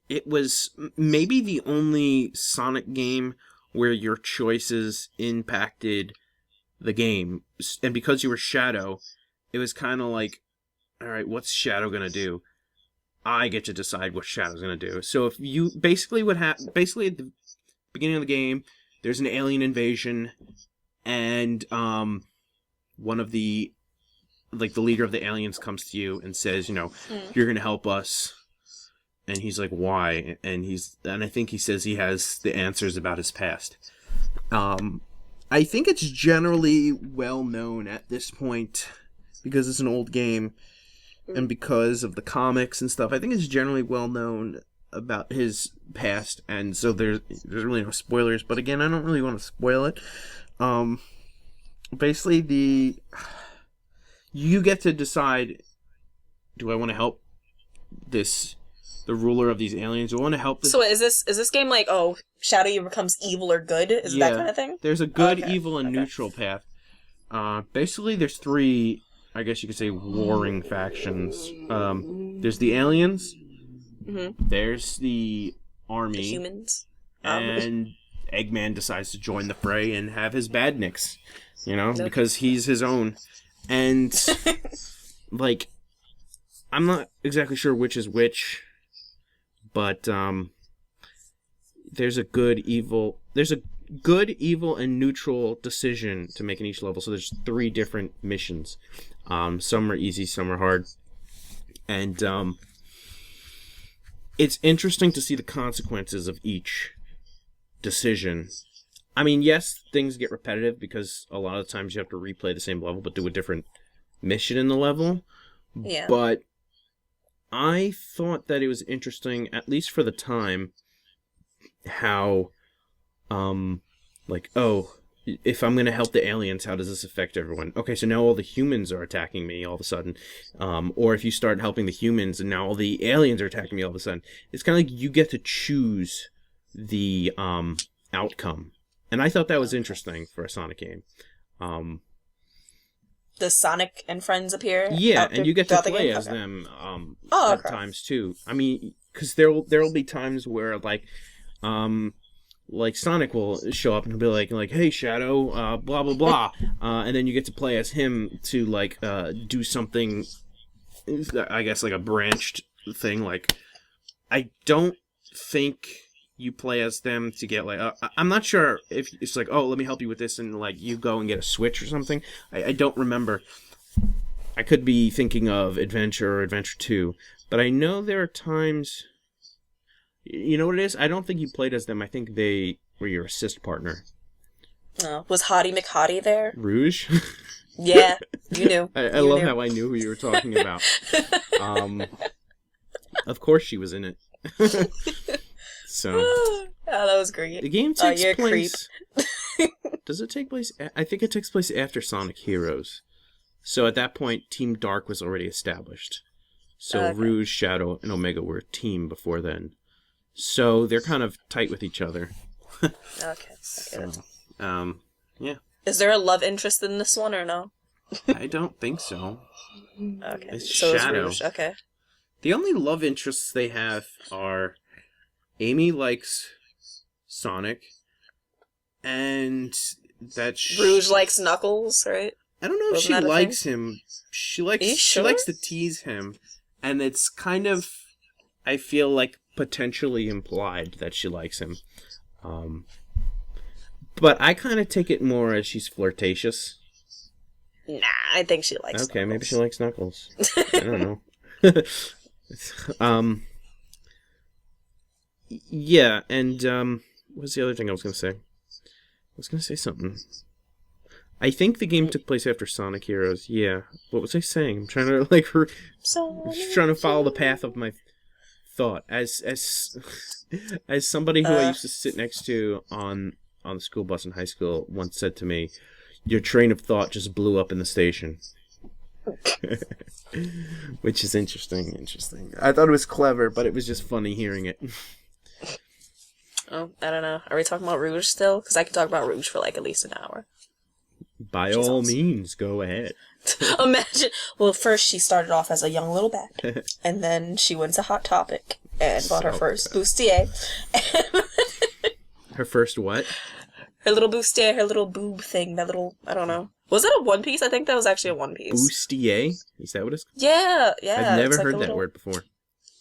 it was maybe the only Sonic game where your choices impacted the game. And because you were Shadow, it was kind of like, all right, what's Shadow going to do? I get to decide what Shadow's going to do. So if you basically basically at the beginning of the game, there's an alien invasion, and one of the leader of the aliens comes to you and says, you're going to help us. And he's like, why? And I think he says he has the answers about his past. I think it's generally well known at this point, because it's an old game, and because of the comics and stuff. I think it's generally well known about his past, and so there's really no spoilers. But again, I don't really want to spoil it. Basically, you get to decide: do I want to help the ruler of these aliens? Do I want to help this? So is this game like, oh, Shadow either becomes evil or good? Is it that kind of thing? There's a good, evil, and neutral path. Basically, there's three, I guess you could say, warring factions. There's the aliens. Mm-hmm. There's the army. The humans. And Eggman decides to join the fray and have his badniks, because he's his own. And, I'm not exactly sure which is which, but there's a good, evil, and neutral decision to make in each level. So there's 3 different missions. Some are easy, some are hard. And it's interesting to see the consequences of each decision. I mean, yes, things get repetitive because a lot of times you have to replay the same level but do a different mission in the level. Yeah. But I thought that it was interesting, at least for the time, how, if I'm going to help the aliens, how does this affect everyone? Okay, so now all the humans are attacking me all of a sudden. Or if you start helping the humans and now all the aliens are attacking me all of a sudden. It's kind of like you get to choose the outcome. And I thought that was interesting for a Sonic game. Does Sonic and friends appear? Yeah, and you get to play as them at times too. I mean, because there'll be times where Sonic will show up and he'll be like, hey Shadow, blah blah blah, and then you get to play as him to do something, I guess, like a branched thing. I don't think you play as them to get I'm not sure if it's oh, let me help you with this, and you go and get a switch or something. I don't remember. I could be thinking of Adventure or Adventure 2, but I know there are times. You know what it is? I don't think you played as them. I think they were your assist partner. Oh, was Hottie McHottie there? Rouge? Yeah, you knew. I love how I knew who you were talking about. Of course she was in it. So. Oh, that was great. The game takes place. Does it take place? I think it takes place after Sonic Heroes. So at that point, Team Dark was already established. So Rouge, Shadow, and Omega were a team before then. So they're kind of tight with each other. Okay. So, yeah. Is there a love interest in this one or no? I don't think so. Okay. It's so Shadow. It's Rouge. Okay. The only love interests they have are Amy likes Sonic, and that's Rouge likes Knuckles, right? I don't know if she likes him. She likes to tease him, and it's kind of, I feel like, potentially implied that she likes him. But I kind of take it more as she's flirtatious. Nah, I think she likes Okay, Knuckles. Maybe she likes Knuckles. I don't know. Yeah, and what's the other thing I was going to say? I was going to say something. I think the game took place after Sonic Heroes. Yeah. What was I saying? I'm trying to trying to follow the path of my thought. As somebody who I used to sit next to on the school bus in high school once said to me, "Your train of thought just blew up in the station." Which is interesting. I thought it was clever, but it was just funny hearing it. Oh, I don't know. Are we talking about Rouge still? Because I could talk about Rouge for at least an hour. By all means, go ahead. Imagine. Well, first she started off as a young little bat, and then she went to Hot Topic and bought her first bustier. Her first what? Her little bustier, her little boob thing, that little, I don't know. Was that a One Piece? I think that was actually a One Piece. Bustier? Is that what it's called? Yeah. I've never it's like heard a that little... word before.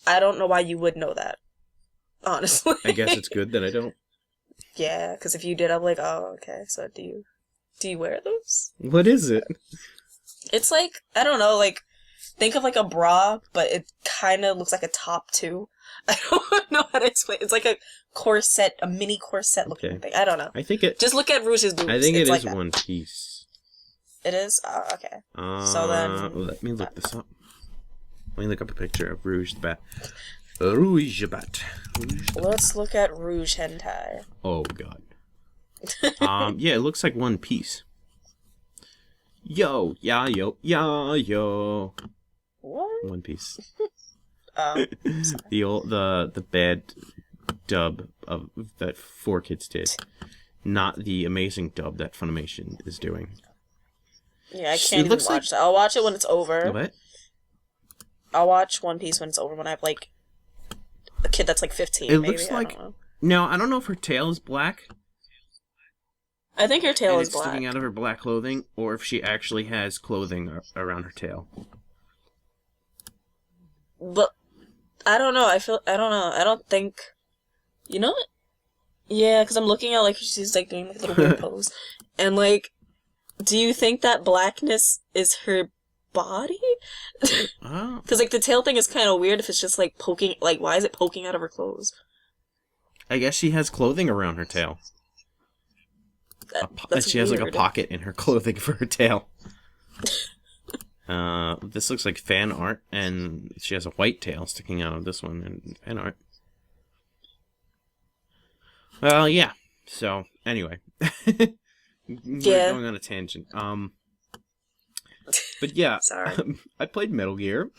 I don't know why you would know that. Honestly. I guess it's good that I don't. Yeah, because if you did, I'm like, oh, okay, so do you wear those? What is it? It's like, I don't know, like, think of like a bra, but it kind of looks like a top too. I don't know how to explain. It's like a corset, a mini corset looking thing. I don't know. I think it. Just look at Rouge's boobs. I think it's it like is One Piece. It is? Okay. So then... Let me look this up. Let me look up a picture of Rouge the Bat. Rouge Bat. Let's look at Rouge hentai. Oh, God. Yeah, it looks like One Piece. Yo. What? One Piece. Sorry. The bad dub of that 4Kids did, not the amazing dub that Funimation is doing. Yeah, I can't even watch that. I'll watch it when it's over. What? I'll watch One Piece when it's over, when I have like a kid that's like 15. It maybe. looks like. I don't know. No, I don't know if her tail is black. I think her tail and is it's black. sticking out of her black clothing, or if she actually has clothing around her tail. But I don't know. I don't know. I don't think. You know what? Yeah, because I'm looking at like she's like doing like a little weird pose, and like, do you think that blackness is her body? Oh. Because like the tail thing is kind of weird if it's just like poking. Like, why is it poking out of her clothes? I guess she has clothing around her tail. She has like a pocket in her clothing for her tail. This looks like fan art, and she has a white tail sticking out of this one in fan art. Well, yeah. So, anyway. We're going on a tangent. But yeah, Sorry. I played Metal Gear.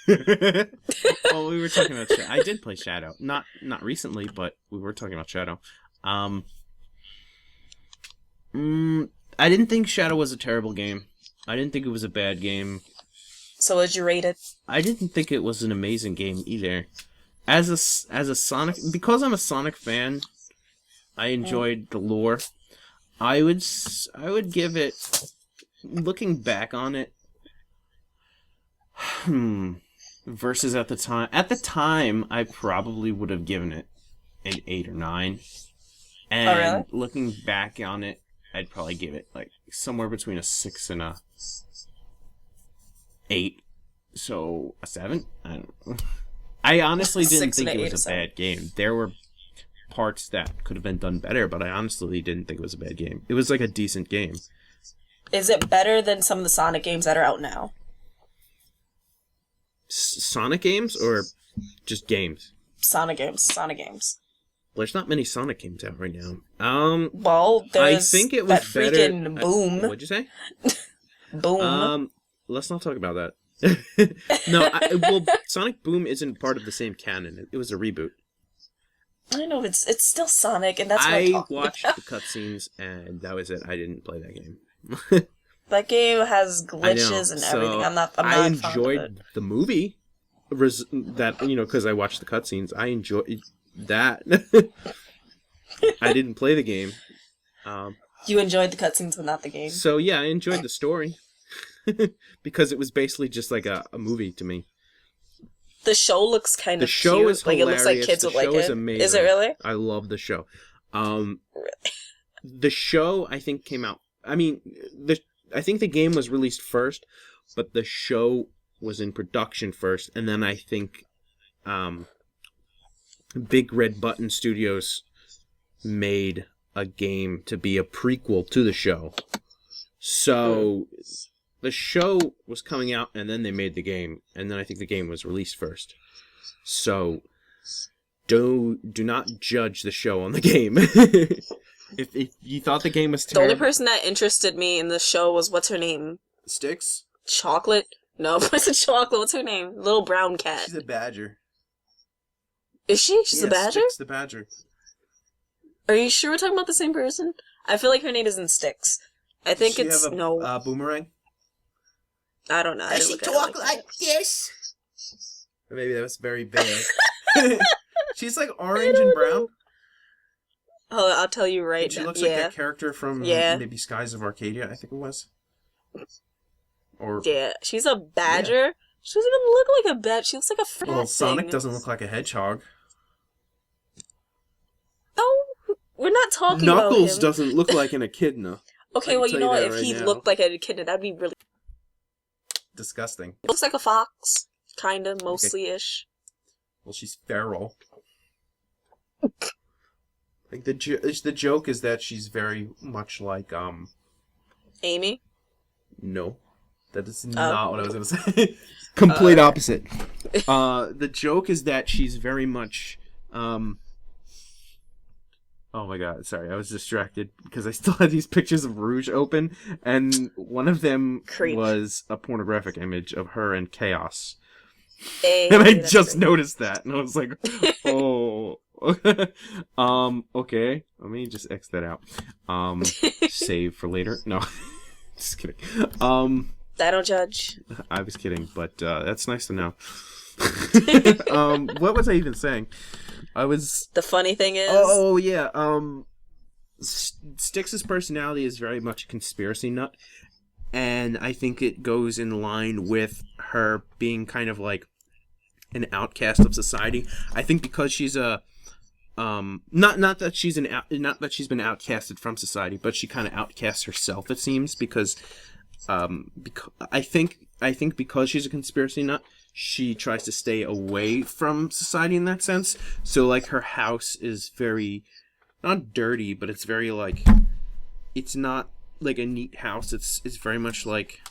Well, we were talking about I did play Shadow. Not recently, but we were talking about Shadow. I didn't think Shadow was a terrible game. I didn't think it was a bad game. So would you rate it? I didn't think it was an amazing game either. As a Sonic, because I'm a Sonic fan, I enjoyed the lore. I would give it, looking back on it, versus at the time. At the time, I probably would have given it an 8 or 9. And really? Looking back on it, I'd probably give it like somewhere between a 6 and a 8. So a 7? I don't know. I honestly didn't think it was a bad game. There were parts that could have been done better, but I honestly didn't think it was a bad game. It was like a decent game. Is it better than some of the Sonic games that are out now? Sonic games or just games? Sonic games. There's not many Sonic games out right now. Well, there's I think it was that freaking better. Boom. What'd you say? Boom. Let's not talk about that. No, well, Sonic Boom isn't part of the same canon. It was a reboot. I know, it's still Sonic, and that's what I watched the cutscenes, and that was it. I didn't play that game. That game has glitches and everything. I'm not I fond of enjoyed it. the movie. That, because I watched the cutscenes. I enjoyed that. I didn't play the game. You enjoyed the cutscenes, but not the game. So yeah, I enjoyed the story. Because it was basically just like a movie to me. The show looks kind of cute. The show is hilarious. Like, it looks like kids would like it. The show is amazing. Is it really? I love the show. Really? The show, I think, came out... I mean, I think the game was released first, but the show was in production first, and then I think Big Red Button Studios made a game to be a prequel to the show. So... The show was coming out, and then they made the game, and then I think the game was released first. So, do not judge the show on the game. if you thought the game was terrible... The only person that interested me in the show was, what's her name? Styx? Chocolate? No, what's a chocolate? What's her name? Little brown cat. She's a badger. Is she? She's a badger? Styx the badger. Are you sure we're talking about the same person? I feel like her name isn't Styx. I think Does she it's... have a, no. Boomerang? I don't know. Does she talk like this? Or maybe that was very vague. She's like orange and brown. Oh, I'll tell you right She now. looks like that character from maybe Skies of Arcadia, I think it was. Or yeah, she's a badger. Yeah. She doesn't even look like a bat. She looks like a fat Well, Sonic thing. doesn't look like a hedgehog. Oh, we're not talking Knuckles about him. doesn't look like an echidna. Okay, well, you know what? If he looked like an echidna, that'd be really disgusting. Looks like a fox, kinda, mostly-ish. Well, she's feral. Like the joke is that she's very much like Amy? No. That is not what I was gonna say. Complete opposite. The joke is that she's very much oh my god, sorry, I was distracted because I still had these pictures of Rouge open, and one of them was a pornographic image of her and Chaos. Hey, and I just noticed that, and I was like, oh. Okay. Let me just X that out. Save for later. No. Just kidding. I don't judge. I was kidding, but that's nice to know. What was I even saying? The funny thing is... Oh, yeah. Styx's personality is very much a conspiracy nut, and I think it goes in line with her being kind of like an outcast of society. I think because she's a not that she's been outcasted from society, but she kind of outcasts herself, it seems, because I think because she's a conspiracy nut, she tries to stay away from society in that sense. So like her house is very not dirty, but it's very like it's not like a neat house. It's very much like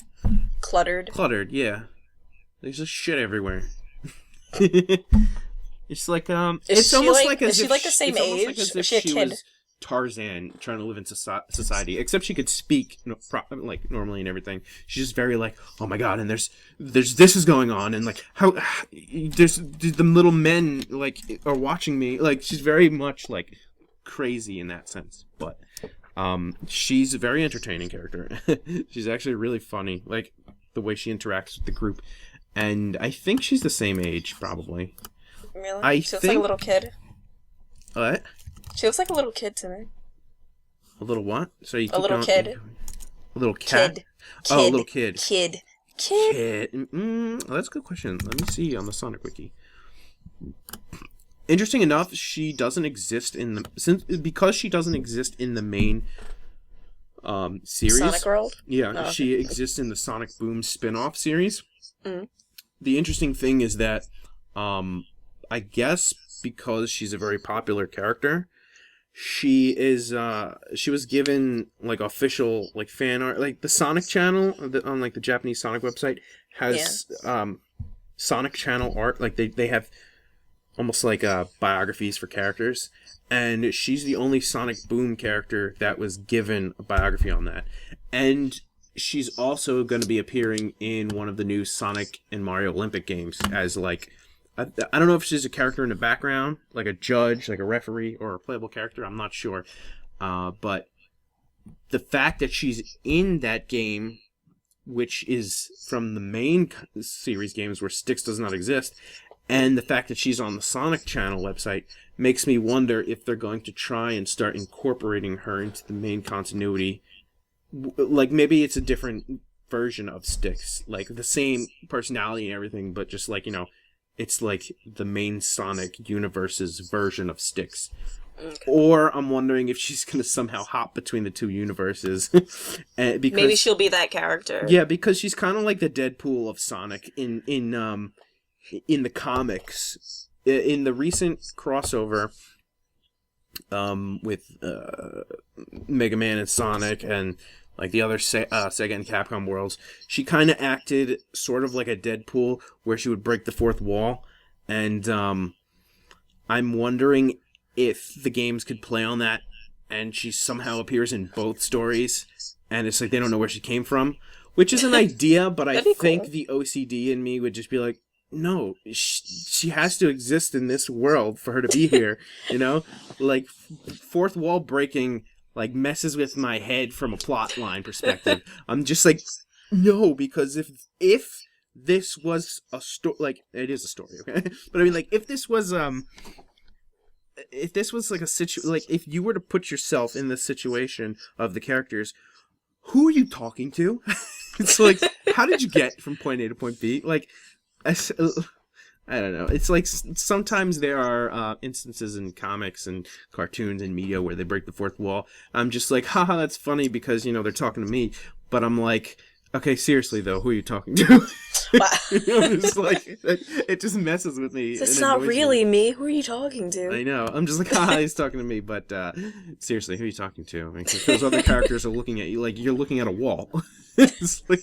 cluttered. Yeah. There's just shit everywhere. It's like it's almost like as if the same age? Like as if is she a kid? Was Tarzan trying to live in society, except she could speak like normally and everything. She's just very like, oh my god, and there's this is going on, and like how there's the little men like are watching me. Like she's very much like crazy in that sense, but she's a very entertaining character. She's actually really funny, like the way she interacts with the group, and I think she's the same age probably. Really? She looks like a little kid. What? She looks like a little kid to me. A little what? So you keep a little going, kid. A little cat? Kid. Oh, a little kid. Kid. Oh, that's a good question. Let me see on the Sonic Wiki. Interesting enough, she doesn't exist in the... because she doesn't exist in the main series. Sonic World? Yeah, oh, okay. She exists in the Sonic Boom spin-off series. Mm. The interesting thing is that... I guess because she's a very popular character, she was given like official like fan art, like the Sonic channel on like the Japanese Sonic website has Sonic channel art, like they have almost like biographies for characters, and she's the only Sonic Boom character that was given a biography on that. And she's also going to be appearing in one of the new Sonic and Mario Olympic games as like I don't know if she's a character in the background, like a judge, like a referee, or a playable character. I'm not sure. But the fact that she's in that game, which is from the main series games where Styx does not exist, and the fact that she's on the Sonic Channel website makes me wonder if they're going to try and start incorporating her into the main continuity. Like maybe it's a different version of Styx, like the same personality and everything, but just like, you know, it's like the main Sonic universe's version of Styx. Okay. Or I'm wondering if she's going to somehow hop between the two universes. Because, maybe she'll be that character. Yeah, because she's kind of like the Deadpool of Sonic in the comics. In the recent crossover with Mega Man and Sonic and like the other Sega and Capcom worlds, she kind of acted sort of like a Deadpool, where she would break the fourth wall. And I'm wondering if the games could play on that, and she somehow appears in both stories, and it's like they don't know where she came from, which is an idea, but I think the OCD in me would just be like, no, she has to exist in this world for her to be here, you know? Like, fourth wall breaking like messes with my head from a plot line perspective. I'm just like, no, because if this was a story, like, it is a story, okay? But I mean, like, if this was if this was like like if you were to put yourself in the situation of the characters, who are you talking to? It's like, how did you get from point A to point B? Like, I don't know. It's like sometimes there are instances in comics and cartoons and media where they break the fourth wall. I'm just like, haha, that's funny because, they're talking to me. But I'm like, okay, seriously, though, who are you talking to? I'm just like, it just messes with me. It's not really me. Who are you talking to? I know. I'm just like, haha, he's talking to me. But seriously, who are you talking to? I mean, 'cause those other characters are looking at you like you're looking at a wall. It's like...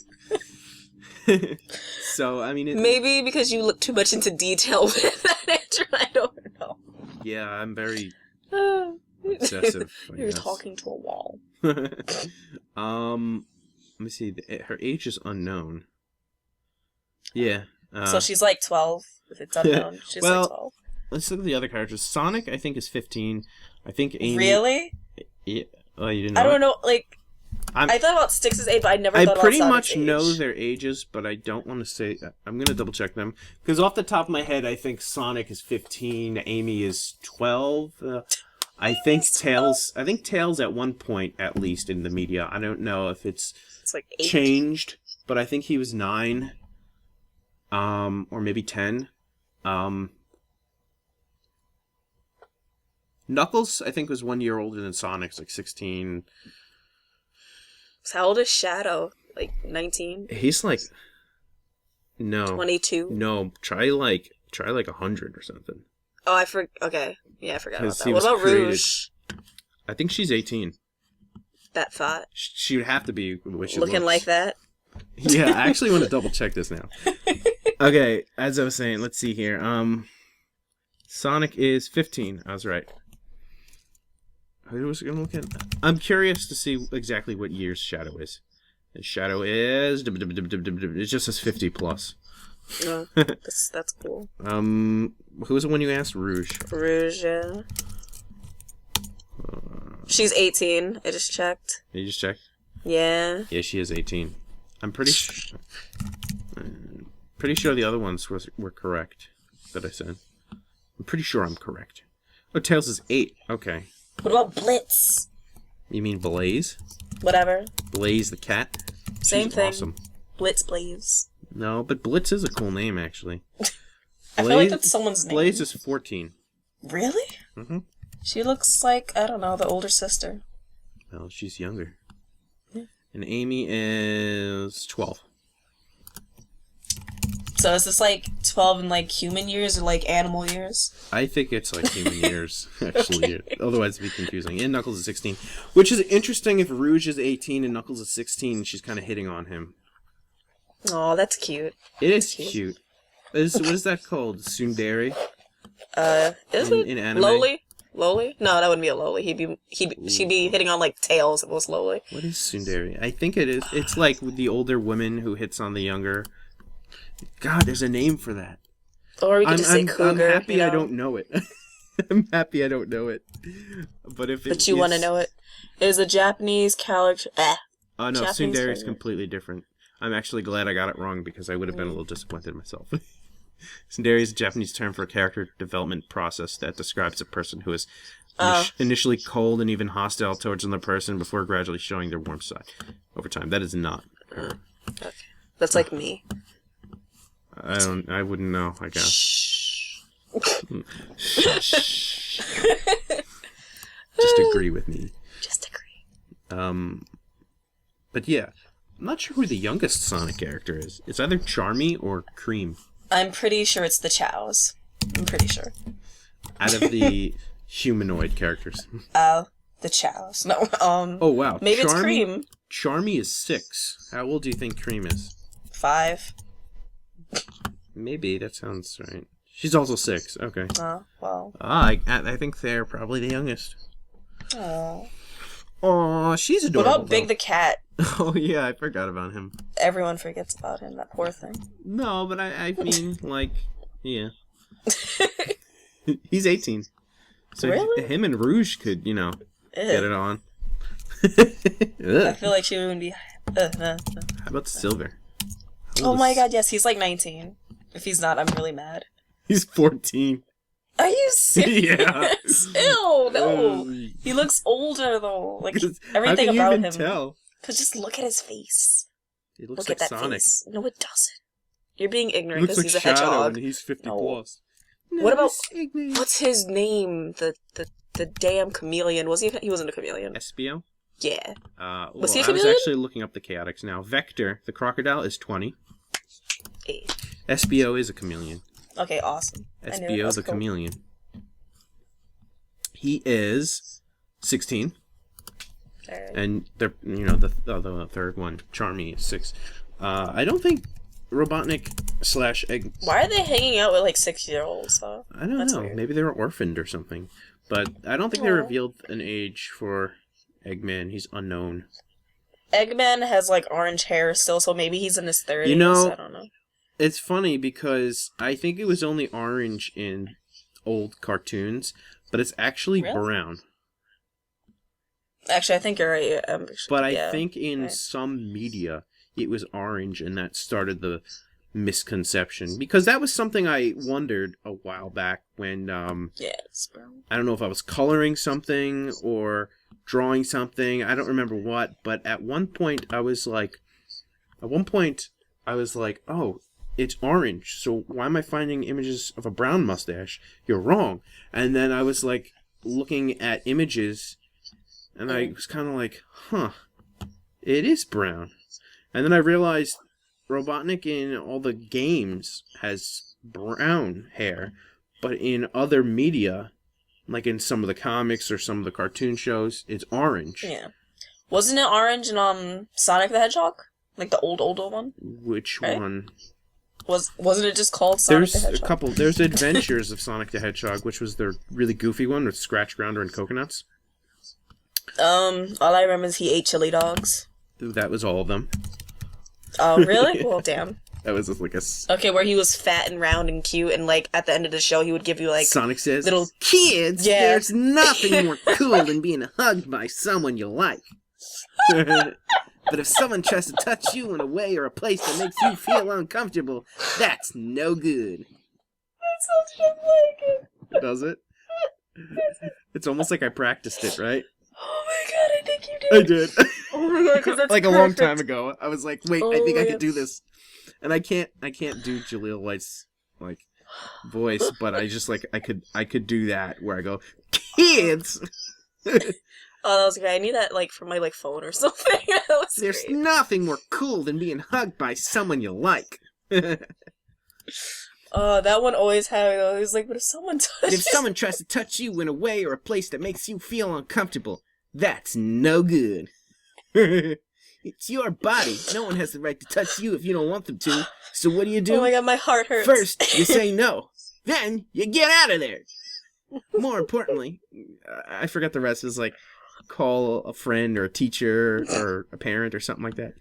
So, I mean... Maybe because you look too much into detail with that answer, I don't know. Yeah, I'm very obsessive, You're talking to a wall. Let me see. Her age is unknown. Yeah. So she's like 12, if it's unknown. She's like 12. Let's look at the other characters. Sonic, I think, is 15. I think Amy... Really? Yeah. Oh, you didn't know I don't know, like... I thought about Styx's age, but I never thought about Sonic's age. I pretty much age. know their ages, but I don't want to say... I'm going to double check them. Because off the top of my head, I think Sonic is 15, Amy is 12. I think Tails at one point, at least, in the media. I don't know if it's like 8. Changed, but I think he was 9. Or maybe 10. Knuckles, I think, was 1 year older than Sonic's, like 16... So how old is Shadow? Like 19? He's like 22? No, try like 100 or something. Oh, okay. Yeah, I forgot about that. What about Rouge? I think she's 18. That thought. She would have to be the way she looking looks. like that. Yeah, I actually want to double check this now. Okay, as I was saying, let's see here. Sonic is 15. I was right. Who was going to look at? I'm curious to see exactly what year's Shadow is. And Shadow is... It just says 50 plus. Oh, that's cool. Who was the one you asked? Rouge. Rouge, yeah. She's 18. I just checked. You just checked? Yeah. Yeah, she is 18. I'm pretty sure the other ones were correct that I said. I'm pretty sure I'm correct. Oh, Tails is 8. Okay. What about Blitz? You mean Blaze? Whatever. Blaze the cat? Same thing. Awesome. Blitz Blaze. No, but Blitz is a cool name, actually. I feel like that's someone's name. Blaze is 14. Really? Mm-hmm. She looks like, I don't know, the older sister. Well, she's younger. Yeah. And Amy is 12. So is this like 12 in like human years or like animal years? I think it's like human years, actually. Okay. Otherwise it'd be confusing. And Knuckles is 16. Which is interesting if Rouge is 18 and Knuckles is 16 and she's kind of hitting on him. Oh, that's cute. It is cute. What is that called? Tsundere? Is it? In anime? Loli? No, that wouldn't be a Loli. She'd be hitting on like Tails if it was Loli. What is Tsundere? I think it is. It's like with the older woman who hits on the younger. God, there's a name for that. Or we could just say cougar. I'm happy I don't know it. I'm happy I don't know it. But you want to know it. It is a Japanese character. Oh no, Tsundere is completely different. I'm actually glad I got it wrong because I would have been a little disappointed myself. Tsundere is a Japanese term for a character development process that describes a person who is initially cold and even hostile towards another person before gradually showing their warm side over time. That is not her. Okay. That's like me. I wouldn't know, I guess. Shh. Just agree with me. Just agree. But yeah, I'm not sure who the youngest Sonic character is. It's either Charmy or Cream. I'm pretty sure it's the Chows. I'm pretty sure. Out of the humanoid characters. The Chows. No, Oh, wow. Maybe it's Cream. Charmy is 6. How old do you think Cream is? 5. Maybe, that sounds right. She's also 6, okay. Oh, well. I think they're probably the youngest. Oh. Aw, she's adorable. What about Big the Cat? Oh, yeah, I forgot about him. Everyone forgets about him, that poor thing. No, but I mean, like, yeah. He's 18. So really? Him and Rouge could, get it on. I feel like she wouldn't be... How about Silver? Oh my god, yes, he's like 19. If he's not, I'm really mad. He's 14. Are you serious? Yeah. Ew, no. He looks older though. Like everything how can about you even him. Tell? Cause just look at his face. He looks Look like at that Sonic. face. No, it doesn't. You're being He ignorant looks because like he's a Shadow hedgehog. and he's 50 No. plus. What about what's his name? The damn chameleon. Was he wasn't a chameleon. SBO? Yeah. Was he a I was chameleon? actually looking up the chaotics now. Vector, the crocodile, is 20. Hey. SBO is a chameleon. Okay, awesome. SBO the chameleon. He is 16. Right. And they're the third one, Charmy, is 6. I don't think Robotnik / Egg. Why are they hanging out with like 6-year-olds though? I don't know. Weird. Maybe they were orphaned or something. But I don't think they revealed an age for Eggman. He's unknown. Eggman has like orange hair still, so maybe he's in his 30s. You know, I don't know. It's funny because I think it was only orange in old cartoons, but it's actually brown. Actually, I think you're right. But I think in some media it was orange, and that started the misconception. Because that was something I wondered a while back when it's brown. I don't know if I was coloring something or drawing something. I don't remember what, but at one point I was like, oh, it's orange. So why am I finding images of a brown mustache? You're wrong. And then I was like looking at images, and I was kind of like, huh, it is brown. And then I realized Robotnik in all the games has brown hair, but in other media, like in some of the comics or some of the cartoon shows, it's orange. Yeah. Wasn't it orange in Sonic the Hedgehog? Like the old one? Which one? Wasn't it just called Sonic the Hedgehog? There's a couple. There's Adventures of Sonic the Hedgehog, which was the really goofy one with Scratch Grounder and coconuts. All I remember is he ate chili dogs. That was all of them. Oh, really? Well, damn. That was just like a... Okay, where he was fat and round and cute, and like at the end of the show, he would give you like Sonic says, little kids. Yeah. There's nothing more cool than being hugged by someone you like. But if someone tries to touch you in a way or a place that makes you feel uncomfortable, that's no good. That sounds just like it. Does it? It's almost like I practiced it, right? Oh my god, I think you did. I did. Oh my god, because that's like perfect. A long time ago. I was like, wait, I think I my could do this. And I can't do Jaleel White's like voice, but I just like I could do that where I go, kids. Oh, that was great. I need that like for my like phone or something. There's nothing more cool than being hugged by someone you like. That one always had it. It was like, but if someone tries to touch you in a way or a place that makes you feel uncomfortable, that's no good. It's your body. No one has the right to touch you if you don't want them to. So what do? Oh my god, my heart hurts. First, you say no. Then, you get out of there. More importantly, I forgot the rest. Is like, call a friend or a teacher or a parent or something like that.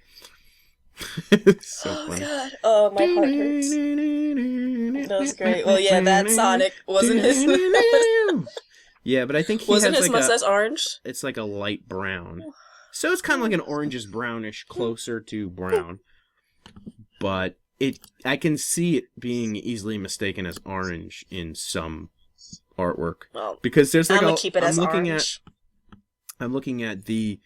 So funny. God. Oh, my heart hurts. That was great. Well, yeah, that Sonic wasn't his... Yeah, but I think he wasn't has his like mustache orange? It's like a light brown. So it's kind of like an orangish brownish, closer to brown. But I can see it being easily mistaken as orange in some artwork. Well, because there's like I'm gonna keep it as orange. I'm looking at the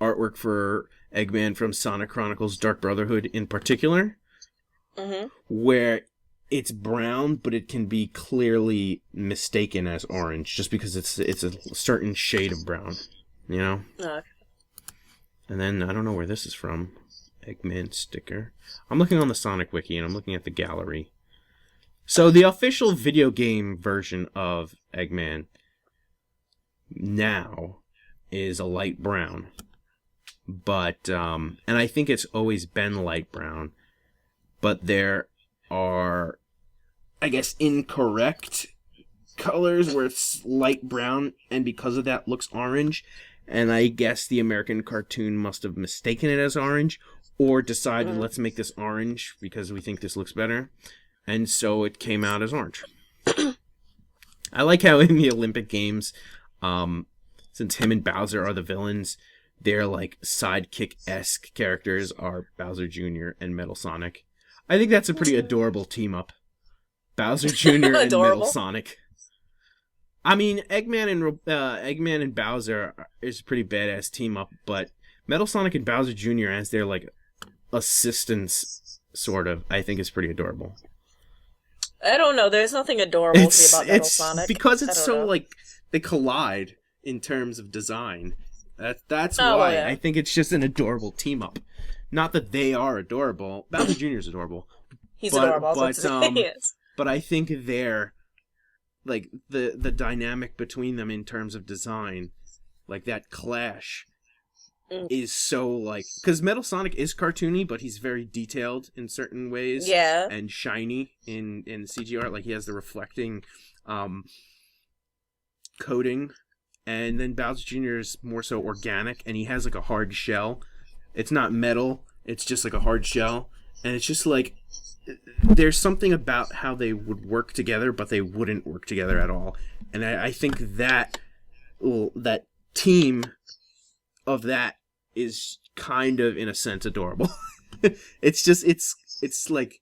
artwork for Eggman from Sonic Chronicles Dark Brotherhood in particular, where it's brown, but it can be clearly mistaken as orange just because it's a certain shade of brown, you know? And then, I don't know where this is from. Eggman sticker. I'm looking on the Sonic Wiki, and I'm looking at the gallery. So, the official video game version of Eggman now is a light brown. But, and I think it's always been light brown. But there are, I guess, incorrect colors where it's light brown, and because of that looks orange. And I guess the American cartoon must have mistaken it as orange, or decided, let's make this orange because we think this looks better. And so it came out as orange. I like how in the Olympic Games, since him and Bowser are the villains, their like sidekick-esque characters are Bowser Jr. and Metal Sonic. I think that's a pretty adorable team-up. Bowser Jr. and Metal Sonic. I mean, Eggman and Bowser is a pretty badass team up, but Metal Sonic and Bowser Jr. as their like assistants, sort of, I think is pretty adorable. I don't know. There's nothing adorable to me about Metal It's Sonic. because it's so know. like they collide in terms of design. That's why yeah. I think it's just an adorable team up. Not that they are adorable. Bowser Jr. is adorable. He's adorable. He is. But I think they're like the dynamic between them in terms of design, like that clash, is so like because Metal Sonic is cartoony, but he's very detailed in certain ways. Yeah. And shiny in CG art, like he has the reflecting coating. And then Bowser Jr. is more so organic, and he has like a hard shell. It's not metal, it's just like a hard shell. And it's just like, there's something about how they would work together, but they wouldn't work together at all. And I think that team of that is kind of, in a sense, adorable. It's just, it's like,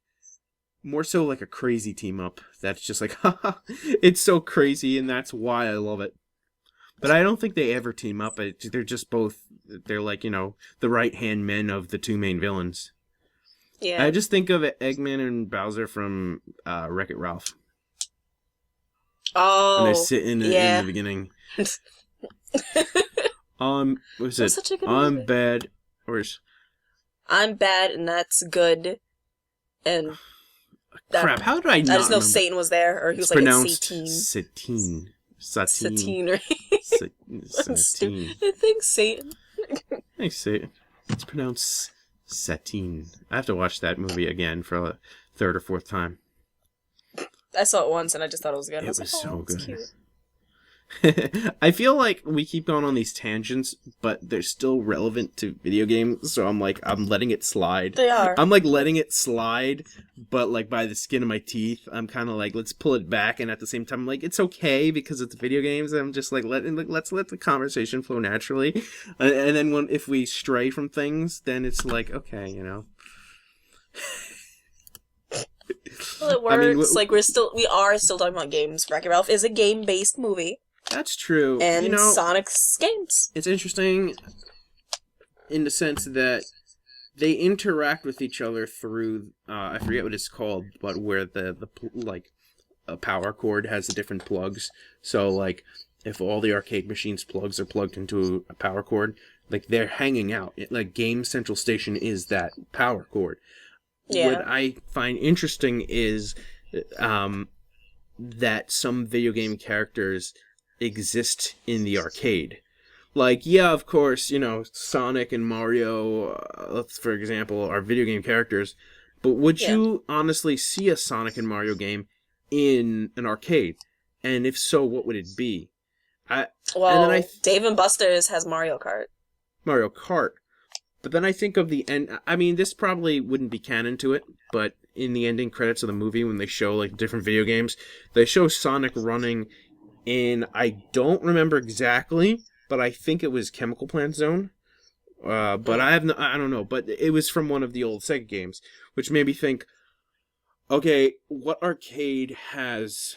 more so like a crazy team up. That's just like, haha, it's so crazy, and that's why I love it. But I don't think they ever team up. They're just both, they're like, the right-hand men of the two main villains. Yeah. I just think of Eggman and Bowser from Wreck-It Ralph. Oh, and they sit in the beginning. What was it? Such a good I'm movie. bad. I'm bad, and that's good. And crap, how did I not I just know remember? Satan was there, or he was it's like pronounced Satine. Satine, right? Satine. I think Satan. I say it's pronounced Satine. I have to watch that movie again for a third or fourth time. I saw it once, and I just thought it was good. It was so good. Cute. I feel like we keep going on these tangents, but they're still relevant to video games, so I'm letting it slide. They are. I'm like letting it slide, but like by the skin of my teeth. I'm kind of like, let's pull it back, and at the same time, I'm like, it's okay because it's video games. And I'm just like, let's let the conversation flow naturally, and then if we stray from things, then it's like, okay, Well, it works. We are still talking about games. Wreck-It Ralph is a game-based movie. That's true. And Sonic's games. It's interesting in the sense that they interact with each other through, I forget what it's called, but where the a power cord has the different plugs. So, like, if all the arcade machines' plugs are plugged into a power cord, like, they're hanging out. Game Central Station is that power cord. Yeah. What I find interesting is that some video game characters exist in the arcade. Like, yeah, of course, Sonic and Mario, for example, are video game characters, but would you honestly see a Sonic and Mario game in an arcade? And if so, what would it be? Dave and Buster's has Mario Kart. Mario Kart. But then I think of the end. I mean, this probably wouldn't be canon to it, but in the ending credits of the movie, when they show like different video games, they show Sonic running in, I don't remember exactly, but I think it was Chemical Plant Zone. But I don't know. But it was from one of the old Sega games, which made me think, okay, what arcade has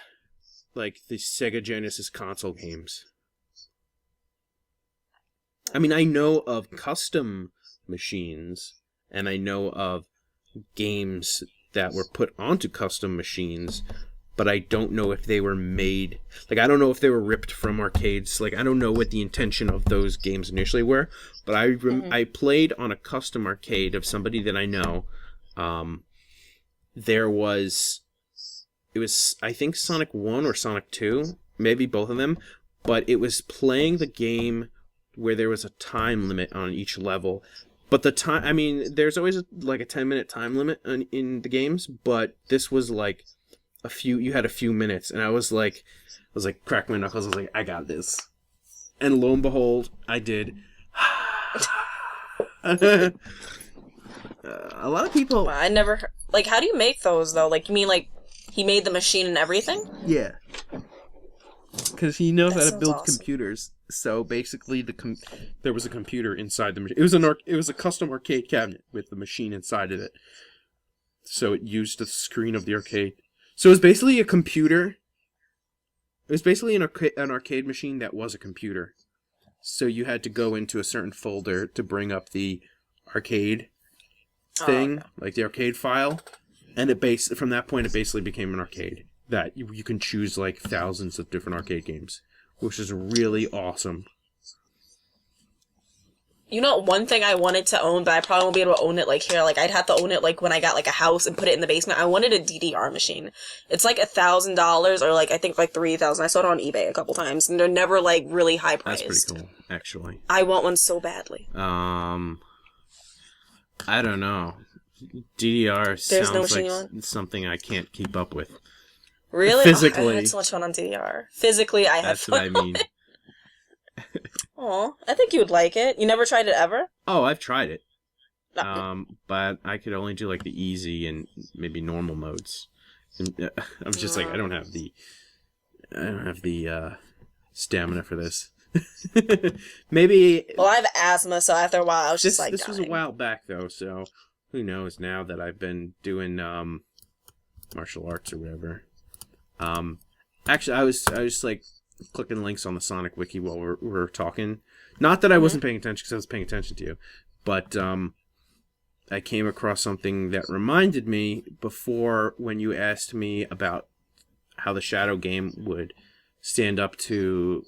like the Sega Genesis console games? I mean, I know of custom machines, and I know of games that were put onto custom machines, but I don't know if they were made, like, I don't know if they were ripped from arcades. Like, I don't know what the intention of those games initially were, but I played on a custom arcade of somebody that I know. It was, I think, Sonic 1 or Sonic 2, maybe both of them, but it was playing the game where there was a time limit on each level. But the time, I mean, there's always a 10-minute time limit in the games, but this was like you had a few minutes, and I was like, crack my knuckles, I was like, I got this. And lo and behold, I did. A lot of people... Well, I never... Like, how do you make those, though? Like, you mean, like, he made the machine and everything? Yeah. Because he knows how to build awesome. computers. So basically, there was a computer inside the machine. It was a custom arcade cabinet with the machine inside of it. So it used the screen of the arcade. So it was basically a computer It was basically an arcade machine that was a computer. So you had to go into a certain folder to bring up the arcade thing, like the arcade file, and from that point it basically became an arcade that you can choose like thousands of different arcade games, which is really awesome. You know, one thing I wanted to own, but I probably won't be able to own it like here. Like, I'd have to own it like when I got like a house and put it in the basement. I wanted a DDR machine. It's like $1,000 or like I think like $3,000. I saw it on eBay a couple times, and they're never like really high priced. That's pretty cool, actually. I want one so badly. I don't know. DDR There's sounds no like something I can't keep up with. Really? Physically. I had so much fun on DDR. Physically, I had fun. That's what I mean. Aw, I think you would like it. You never tried it ever? Oh, I've tried it. No. But I could only do like the easy and maybe normal modes. I'm just like I don't have the stamina for this. Maybe. Well, I have asthma, so after a while, I was just like. This was a while back though, so who knows now that I've been doing martial arts or whatever. Actually, I was like clicking links on the Sonic Wiki while we were talking. Not that I wasn't paying attention, because I was paying attention to you, but I came across something that reminded me before when you asked me about how the Shadow game would stand up to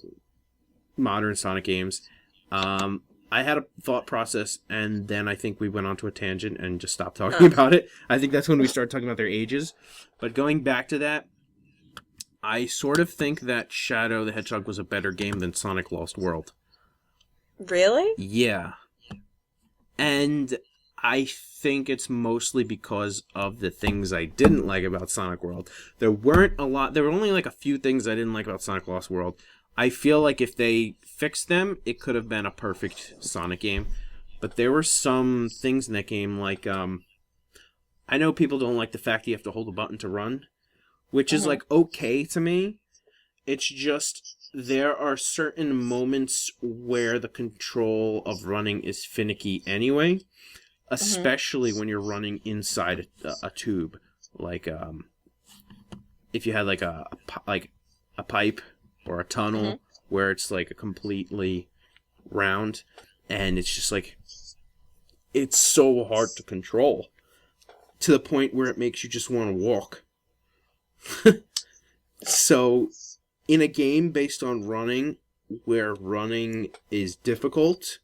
modern Sonic games. I had a thought process, and then I think we went onto a tangent and just stopped talking about it. I think that's when we started talking about their ages. But going back to that, I sort of think that Shadow the Hedgehog was a better game than Sonic Lost World. Really? Yeah. And I think it's mostly because of the things I didn't like about Sonic World. There were only like a few things I didn't like about Sonic Lost World. I feel like if they fixed them, it could have been a perfect Sonic game. But there were some things in that game, like, I know people don't like the fact that you have to hold a button to run, which is, like, okay to me. It's just, there are certain moments where the control of running is finicky anyway, especially when you're running inside a tube. Like, if you had, like, a pipe or a tunnel where it's like a completely round, and it's just like, it's so hard to control to the point where it makes you just want to walk. So in a game based on running, where running is difficult,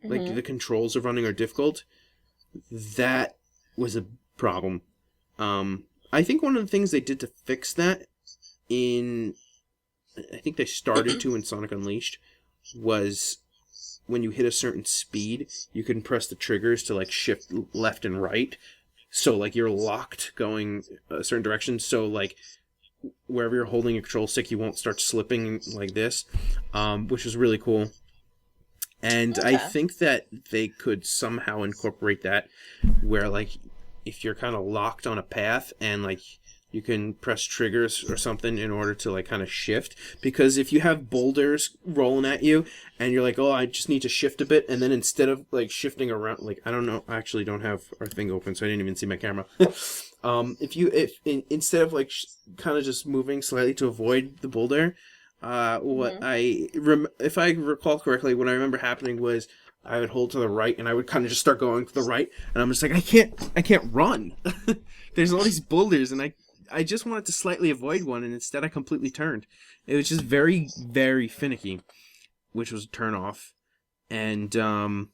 like the controls of running are difficult, that was a problem. I think one of the things they did to fix that I think they started to in Sonic Unleashed, was when you hit a certain speed, you can press the triggers to like shift left and right. So like you're locked going a certain direction. So like wherever you're holding a control stick, you won't start slipping like this, which is really cool. And I think that they could somehow incorporate that where like if you're kind of locked on a path and like you can press triggers or something in order to like kind of shift, because if you have boulders rolling at you and you're like, oh, I just need to shift a bit, and then instead of like shifting around, like I don't know, I actually don't have our thing open, so I didn't even see my camera. Instead of like kind of just moving slightly to avoid the boulder, if I recall correctly, what I remember happening was I would hold to the right and I would kind of just start going to the right, and I'm just like, I can't run. There's all these boulders, and I just wanted to slightly avoid one, and instead I completely turned. It was just very, very finicky, which was a turn off. And the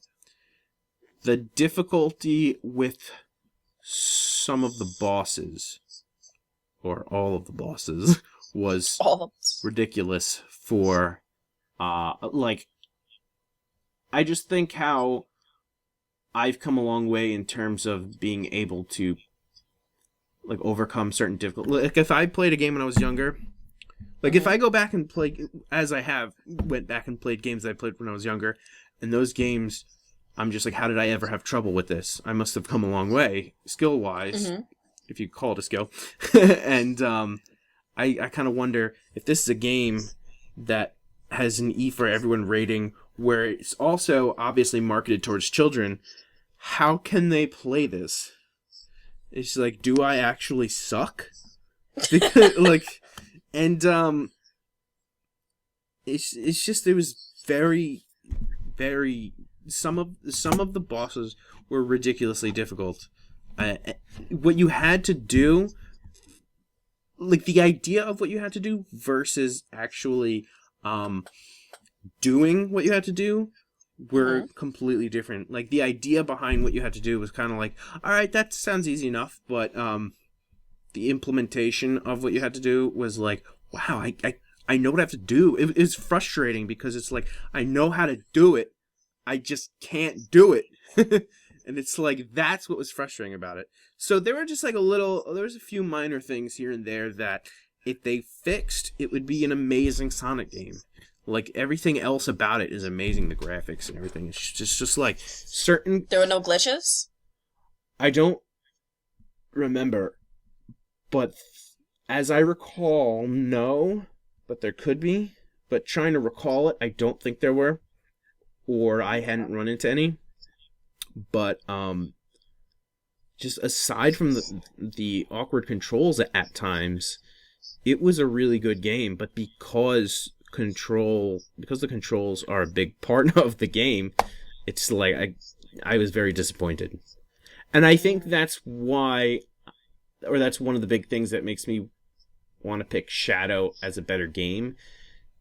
difficulty with some of the bosses, or all of the bosses, was ridiculous for, like, I just think how I've come a long way in terms of being able to like overcome certain difficulties. Like if I played a game when I was younger, like if I go back and play, as I have went back and played games that I played when I was younger, and those games, I'm just like, how did I ever have trouble with this? I must have come a long way, skill-wise, if you call it a skill. And I kind of wonder if this is a game that has an E for everyone rating, where it's also obviously marketed towards children. How can they play this? It's like, do I actually suck? Because, like, and it's just it was very, very some of the bosses were ridiculously difficult. What you had to do, like the idea of what you had to do versus actually doing what you had to do were completely different. Like the idea behind what you had to do was kind of like, all right, that sounds easy enough, but the implementation of what you had to do was like, wow, I know what I have to do. It's frustrating because it's like I know how to do it, I just can't do it. And it's like, that's what was frustrating about it. So there were just like there was a few minor things here and there that if they fixed, it would be an amazing Sonic game. Like everything else about it is amazing. The graphics and everything. It's just like certain. There were no glitches? I don't remember, but as I recall, no, but there could be. But trying to recall it, I don't think there were, or I hadn't run into any. But just aside from the awkward controls at times, it was a really good game. But because the controls are a big part of the game, it's like I was very disappointed. And I think that's why, or that's one of the big things that makes me want to pick Shadow as a better game,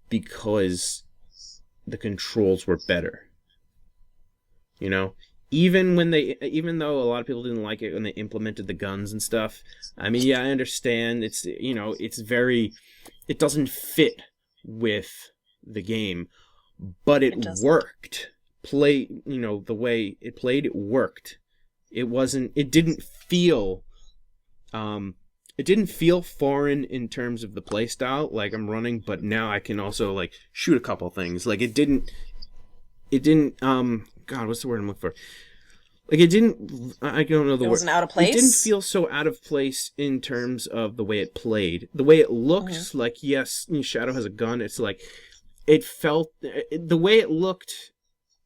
because the controls were better. You know? Even though a lot of people didn't like it when they implemented the guns and stuff, I mean, yeah, I understand. It's, you know, it doesn't fit with the game, but it worked. The way it played, it worked. It didn't feel foreign in terms of the play style, like I'm running, but now I can also like shoot a couple things. Like it didn't God, what's the word I'm looking for? Like I don't know the word. It wasn't out of place? It didn't feel so out of place in terms of the way it played. The way it looked, like, yes, Shadow has a gun. It's like, it felt, the way it looked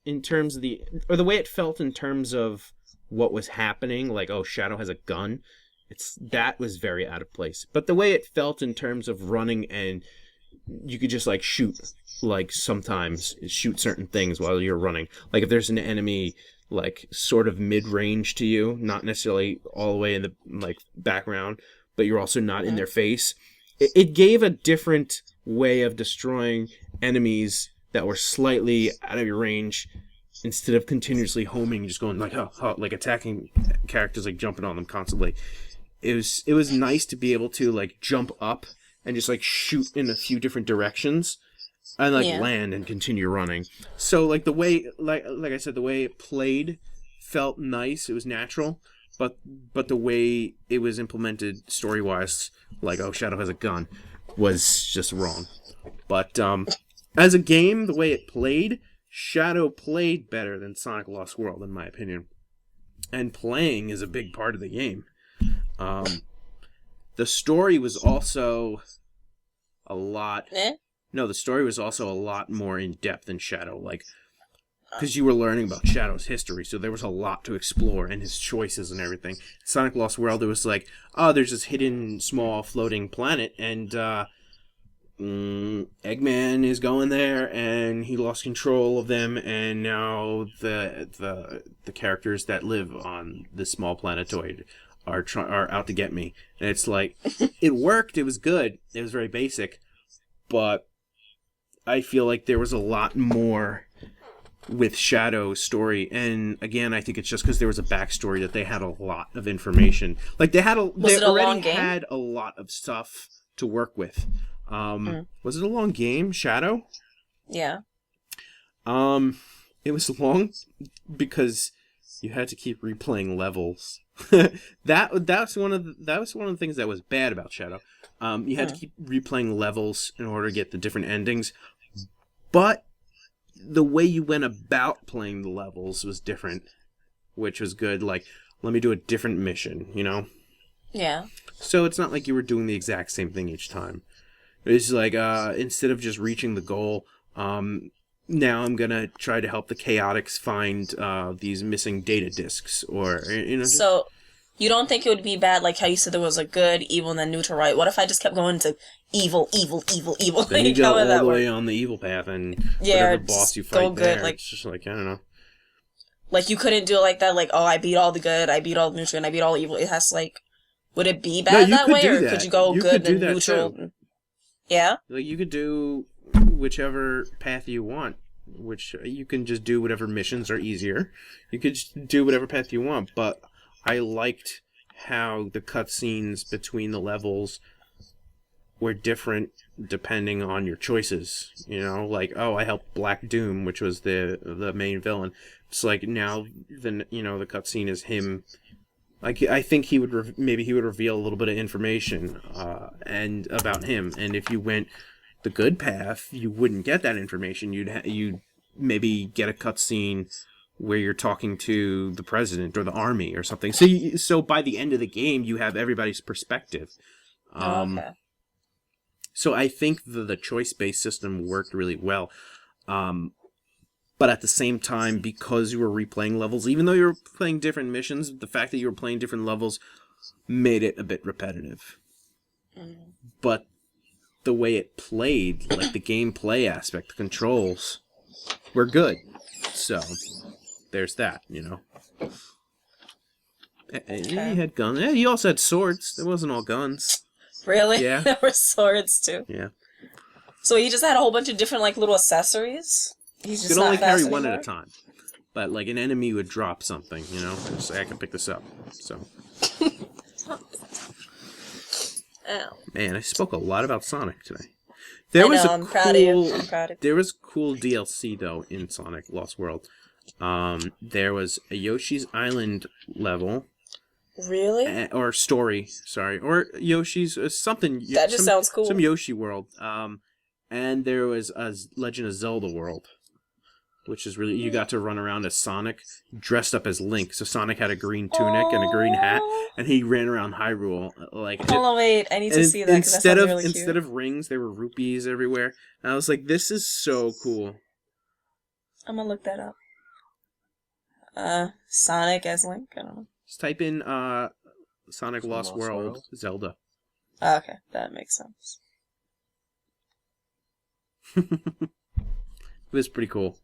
in terms of the way it felt in terms of what was happening, like, oh, Shadow has a gun, that was very out of place. But the way it felt in terms of running, and you could just like shoot, like sometimes shoot certain things while you're running. Like if there's an enemy like sort of mid-range to you, not necessarily all the way in the like background, but you're also not in their face. It gave a different way of destroying enemies that were slightly out of your range, instead of continuously homing, just going like like attacking characters, like jumping on them constantly. It was nice to be able to like jump up and just like shoot in a few different directions and like land and continue running. So like the way, like I said, the way it played felt nice. It was natural, but the way it was implemented story wise, like, oh, Shadow has a gun, was just wrong. But as a game, the way it played, Shadow played better than Sonic Lost World, in my opinion. And playing is a big part of the game. The story was also a lot. No, the story was also a lot more in depth in Shadow, like, because you were learning about Shadow's history, so there was a lot to explore and his choices and everything. Sonic Lost World, it was like, oh, there's this hidden small floating planet, and Eggman is going there, and he lost control of them, and now the characters that live on this small planetoid are out to get me. And it's like, it worked, it was good, it was very basic, but I feel like there was a lot more with Shadow's story, and again, I think it's just because there was a backstory that they had a lot of information. Like they already had a lot of stuff to work with. Was it a long game, Shadow? Yeah. It was long because you had to keep replaying levels. That's one of the things that was bad about Shadow. You had to keep replaying levels in order to get the different endings, but the way you went about playing the levels was different, which was good. Like, let me do a different mission, you know? Yeah. So it's not like you were doing the exact same thing each time. It's like, instead of just reaching the goal, now I'm going to try to help the Chaotix find these missing data disks, or, you know. You don't think it would be bad, like how you said there was a good, evil, and then neutral, right? What if I just kept going to evil, evil, evil, evil? Then you go all the way on the evil path, and whatever boss you fight there, like, it's just like, I don't know. Like, you couldn't do it like that, like, oh, I beat all the good, I beat all the neutral, and I beat all the evil. It has to, like, would it be bad that way, or could you go good and neutral? Too. Yeah? Like, you could do whichever path you want, which you can just do whatever missions are easier. You could just do whatever path you want, but I liked how the cutscenes between the levels were different depending on your choices. You know, like, oh, I helped Black Doom, which was the main villain. It's like now the cutscene is him. Like, I think he would maybe he would reveal a little bit of information and about him. And if you went the good path, you wouldn't get that information. You'd maybe get a cutscene where you're talking to the president or the army or something. So by the end of the game, you have everybody's perspective. Okay. So I think the choice-based system worked really well. But at the same time, because you were replaying levels, even though you were playing different missions, the fact that you were playing different levels made it a bit repetitive. Mm. But the way it played, like the gameplay aspect, the controls, were good. So there's that, you know. Okay. You had guns. Yeah, you also had swords. It wasn't all guns. Really? Yeah. There were swords, too. Yeah. So he just had a whole bunch of different, like, little accessories? You could only carry one at a time. But, like, an enemy would drop something, you know? Just say, I can pick this up. So. Ow. Man, I spoke a lot about Sonic today. I'm proud of you. There was cool DLC, though, in Sonic Lost World. There was a Yoshi's Island level. Really? Or story, sorry. Or Yoshi's, something. That just sounds cool. Some Yoshi world. And there was a Legend of Zelda world. Which is really, you got to run around as Sonic, dressed up as Link. So Sonic had a green tunic and a green hat, and he ran around Hyrule. Like, hold on, wait, I need to see that, because that sounds really cute. Instead of rings, there were rupees everywhere. And I was like, this is so cool. I'm gonna look that up. Sonic as Link? I don't know. Just type in, Sonic Lost World Zelda. Oh, okay, that makes sense. It was pretty cool.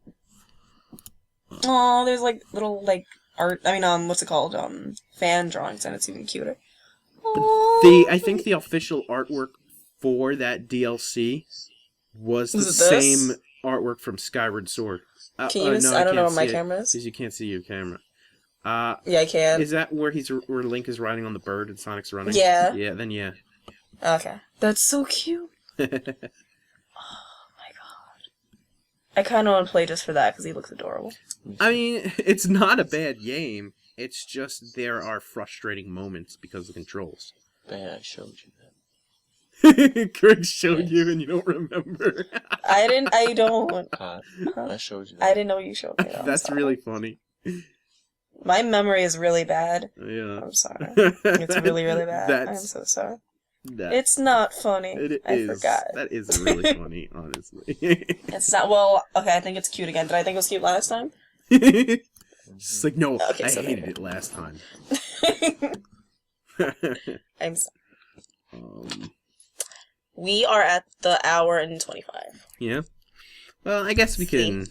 Oh, there's like little like art. I mean, what's it called? Fan drawings, and it's even cuter. I think the official artwork for that DLC was the same artwork from Skyward Sword. Can you? No, I don't know where my camera is. Because you can't see your camera. Yeah, I can. Is that where Link is riding on the bird and Sonic's running? Yeah. Yeah. Then yeah. Okay, that's so cute. I kind of want to play just for that, because he looks adorable. I mean, it's not a bad game. It's just there are frustrating moments because of the controls. Man, I showed you that. Craig showed you and you don't remember. I don't. I showed you that. I didn't know you showed me that. That's really funny. My memory is really bad. Yeah. I'm sorry. It's really, really bad. I'm so sorry. It's not funny. I forgot. That is really funny, honestly. It's not. Well, okay, I think it's cute again. Did I think it was cute last time? It's like, no, okay, I hated it last time. I'm sorry. We are at the hour and 25. Yeah? Well, I guess we can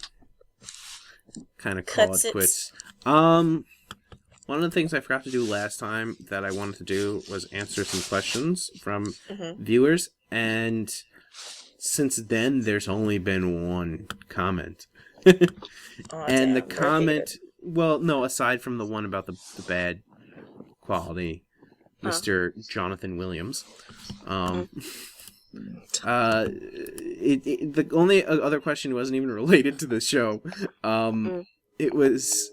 kind of call it quits. One of the things I forgot to do last time that I wanted to do was answer some questions from viewers, and since then, there's only been one comment. And the comment, well, no, aside from the one about the bad quality, Mr. Jonathan Williams, the only other question wasn't even related to the show. It was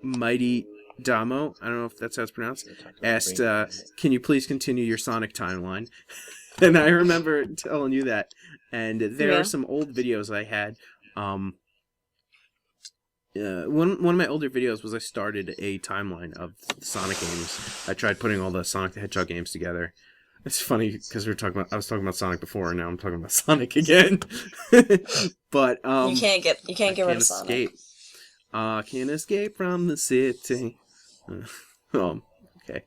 Mighty Damo, I don't know if that's how it's pronounced, asked, can you please continue your Sonic timeline? And I remember telling you that. And there are some old videos I had. One of my older videos was I started a timeline of Sonic games. I tried putting all the Sonic the Hedgehog games together. It's funny because I was talking about Sonic before, and now I'm talking about Sonic again. But you can't get rid of Sonic. Can't escape from the city. Okay.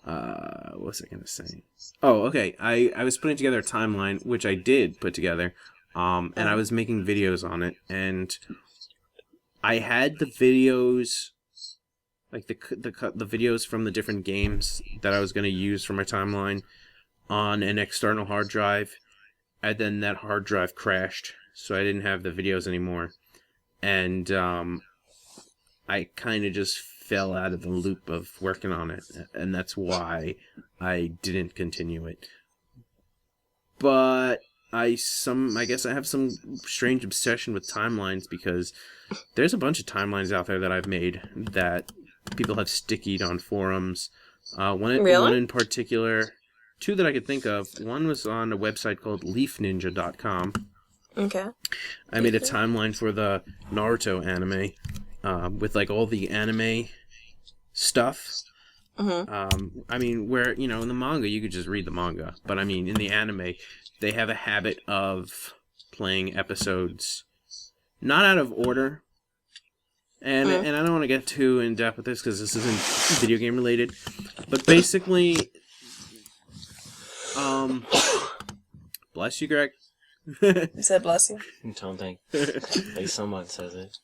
What was I gonna say? Oh, okay. I was putting together a timeline, which I did put together, and I was making videos on it, and I had the videos, like the videos from the different games that I was gonna use for my timeline, on an external hard drive, and then that hard drive crashed, so I didn't have the videos anymore, and I kind of just fell out of the loop of working on it, and that's why I didn't continue it. But I guess I have some strange obsession with timelines, because there's a bunch of timelines out there that I've made that people have stickied on forums. One in particular, two that I could think of. One was on a website called leafninja.com. Okay. I made a timeline for the Naruto anime, with like all the anime stuff. I mean, where, in the manga you could just read the manga, but I mean in the anime they have a habit of playing episodes not out of order, and I don't want to get too in depth with this because this isn't video game related, but basically, bless you, Greg. You said bless you. Don't think. Like someone says it.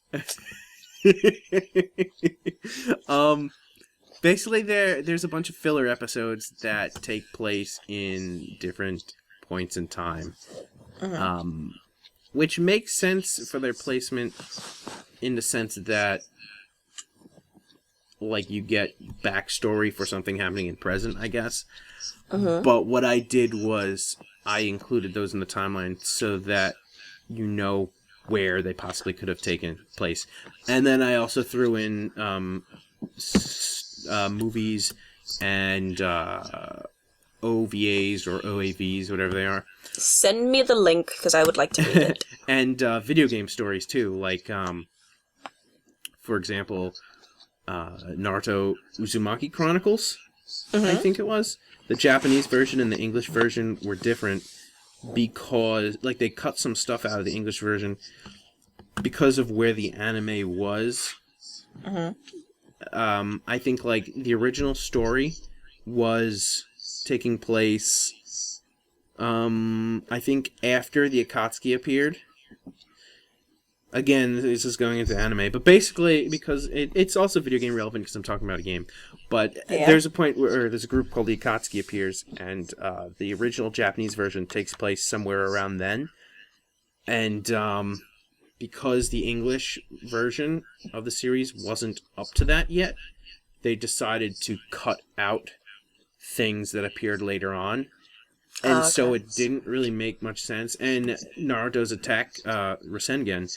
Basically, there's a bunch of filler episodes that take place in different points in time, which makes sense for their placement in the sense that, like, you get backstory for something happening in present, I guess. But what I did was I included those in the timeline so that you know where they possibly could have taken place. And then I also threw in movies and OVAs or OAVs, whatever they are. Send me the link, because I would like to read it. And video game stories, too. Like, for example, Naruto Uzumaki Chronicles, I think it was. The Japanese version and the English version were different because, like, they cut some stuff out of the English version because of where the anime was. I think, like, the original story was taking place, I think after the Akatsuki appeared. Again, this is going into anime, but basically, because it's also video game relevant because I'm talking about a game, but there's a point where there's a group called the Akatsuki appears, and the original Japanese version takes place somewhere around then, and because the English version of the series wasn't up to that yet, they decided to cut out things that appeared later on. And so it didn't really make much sense. And Naruto's attack, Rasengan,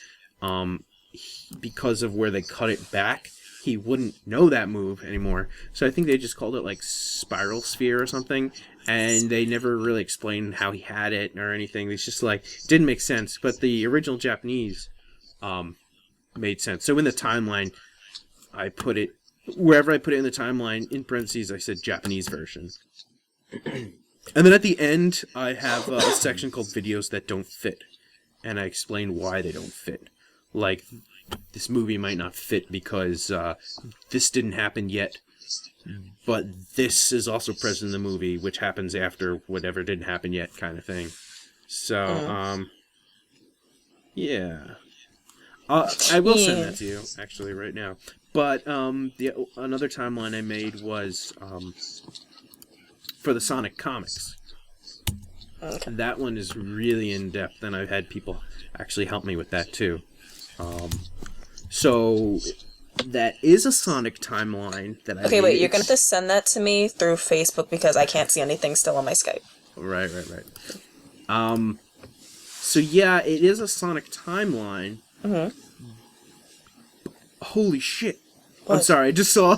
because of where they cut it back, he wouldn't know that move anymore. So I think they just called it like Spiral Sphere or something. And they never really explained how he had it or anything. It's just like, it didn't make sense. But the original Japanese made sense. So in the timeline, I put it, wherever I put it in the timeline, in parentheses, I said Japanese version. And then at the end, I have a section called videos that don't fit. And I explain why they don't fit. Like, this movie might not fit because this didn't happen yet, but this is also present in the movie, which happens after whatever didn't happen yet kind of thing. So, yeah. I will send that to you, actually, right now. But another timeline I made was for the Sonic comics. And that one is really in-depth, and I've had people actually help me with that, too. So, that is a Sonic timeline that I Okay, wait, you're going to have to send that to me through Facebook because I can't see anything still on my Skype. Right. So, yeah, it is a Sonic timeline. Holy shit. What? I'm sorry, I just saw...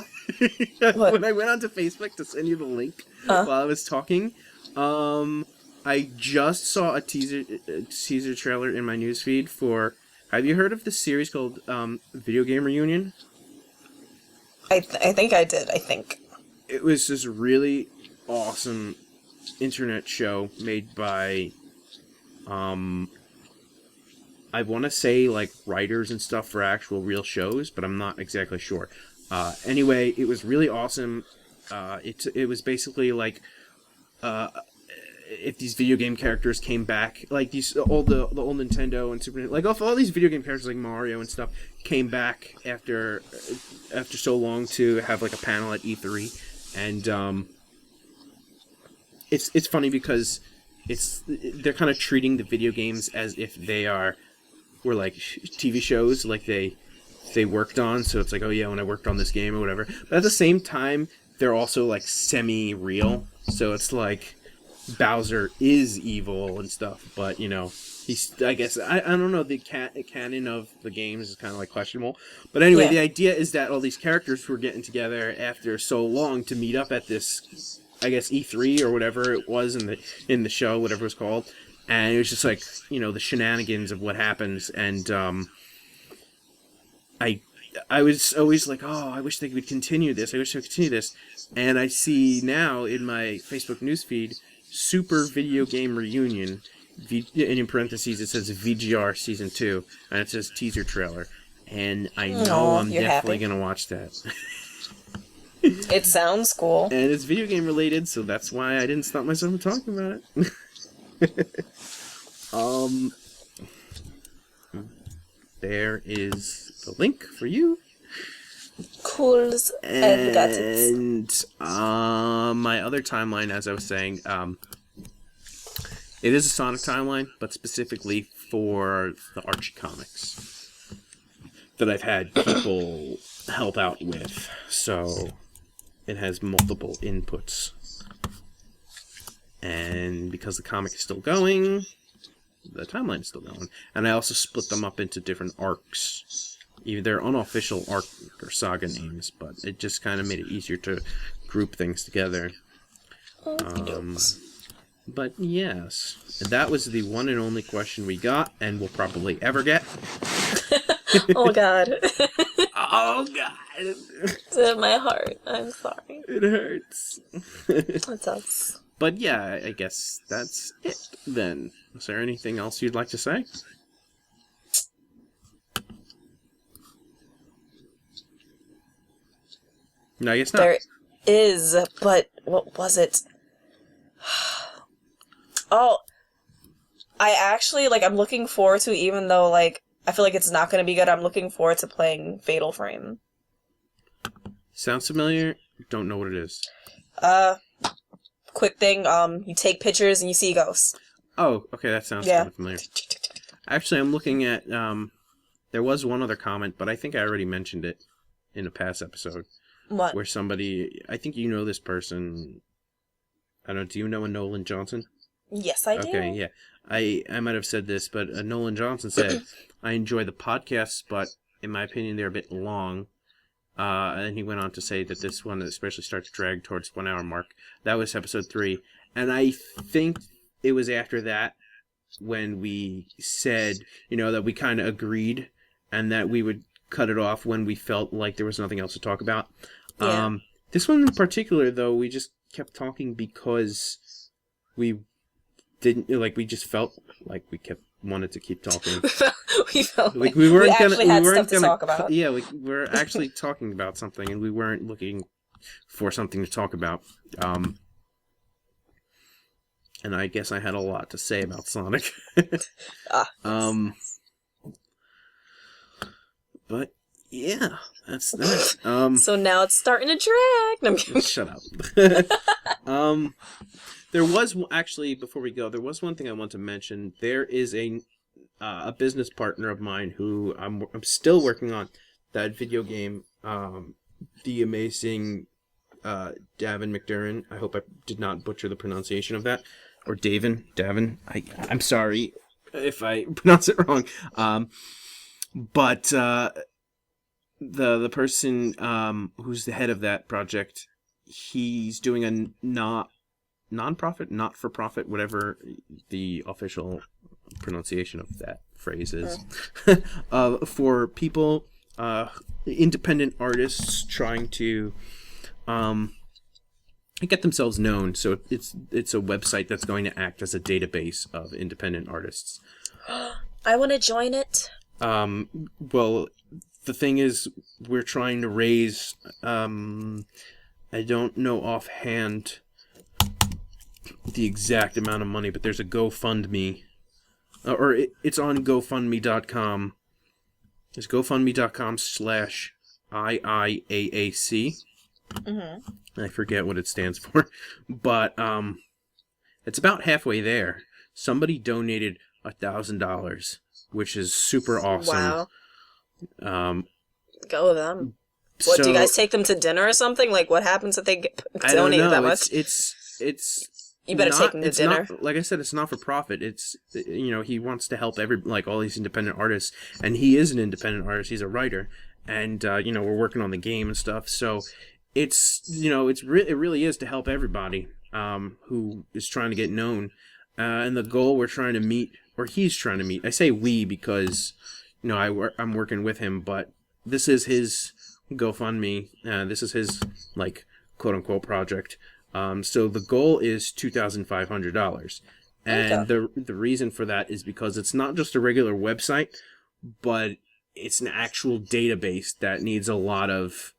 when I went onto Facebook to send you the link while I was talking, I just saw a teaser trailer in my newsfeed for... Have you heard of this series called Video Game Reunion? I think I did, I think. It was this really awesome internet show made by... I want to say, like, writers and stuff for actual real shows, but I'm not exactly sure. Anyway, it was really awesome. it was basically like if these video game characters came back, like the old Nintendo and Super Nintendo, like all these video game characters like Mario and stuff came back after so long to have like a panel at E3, and it's funny because they're kind of treating the video games as if were like TV shows, like they worked on. So it's like, oh yeah, when I worked on this game or whatever. But at the same time, they're also like semi-real. So it's like Bowser is evil and stuff, but he's, I guess, I don't know, the canon of the games is kind of like questionable. But anyway, The idea is that all these characters were getting together after so long to meet up at this, I guess, E3 or whatever it was in the show, whatever it was called. And it was just like, the shenanigans of what happens. And I was always like, oh, I wish they would continue this. I wish they would continue this. And I see now in my Facebook newsfeed, Super Video Game Reunion, and in parentheses it says VGR Season 2, and it says teaser trailer. And I know I'm definitely going to watch that. It sounds cool. And it's video game related, so that's why I didn't stop myself from talking about it. There is the link for you. Cool. I've got it. And my other timeline, as I was saying, it is a Sonic timeline, but specifically for the Archie comics that I've had people help out with. So it has multiple inputs. And because the comic is still going, the timeline is still going. And I also split them up into different arcs. They're unofficial arc or saga names, but it just kind of made it easier to group things together. But yes, that was the one and only question we got, and we'll probably ever get. Oh God. Oh God. It's in my heart. I'm sorry. It hurts. It does. But yeah, I guess that's it then. Is there anything else you'd like to say? No, I guess not. There is, but what was it? Oh, I actually, I'm looking forward to, even though, I feel like it's not going to be good, I'm looking forward to playing Fatal Frame. Sounds familiar? Don't know what it is. Quick thing, you take pictures and you see ghosts. Oh, okay, that sounds kind of familiar. Actually, I'm looking at, there was one other comment, but I think I already mentioned it in a past episode. What? Where somebody, I think you know this person, I don't know, do you know a Nolan Johnson? Yes, I do. Okay, yeah. I might have said this, but Nolan Johnson said, I enjoy the podcasts, but in my opinion, they're a bit long. And he went on to say that this one especially starts to drag towards 1 hour mark. That was episode 3. And I think it was after that when we said, that we kind of agreed and that we would cut it off when we felt like there was nothing else to talk about. Yeah. This one in particular, though, we just kept talking because we didn't, we just felt like we wanted to keep talking. we felt like we weren't gonna talk about. Yeah, we were actually talking about something, and we weren't looking for something to talk about. And I guess I had a lot to say about Sonic. But yeah, that's that. So now it's starting to drag. No, I'm kidding. Shut up. There was actually, before we go, there was one thing I want to mention. There is a business partner of mine who I'm still working on that video game, The Amazing Davin McDurran. I hope I did not butcher the pronunciation of that, or Davin. I'm sorry if I pronounce it wrong. But the person who's the head of that project, he's doing a non-profit, not-for-profit, whatever the official pronunciation of that phrase is, for people, independent artists trying to get themselves known. So it's a website that's going to act as a database of independent artists. I want to join it. Well, the thing is, we're trying to raise an I don't know offhand the exact amount of money, but there's a GoFundMe, it's on GoFundMe.com. It's GoFundMe.com/IIAAC. Mm-hmm. I forget what it stands for, but it's about halfway there. Somebody donated $1,000, which is super awesome. Wow. Go with them. What, do you guys take them to dinner or something? Like, what happens if they donate that much? It's you better take them to dinner. Like I said, it's not for profit. It's, he wants to help all these independent artists, and he is an independent artist. He's a writer, and we're working on the game and stuff. So it's it really is to help everybody who is trying to get known, and the goal we're trying to meet, or he's trying to meet. I say we because I'm working with him, but this is his GoFundMe. This is his quote unquote project. So the goal is $2,500, and the reason for that is because it's not just a regular website, but it's an actual database that needs a lot of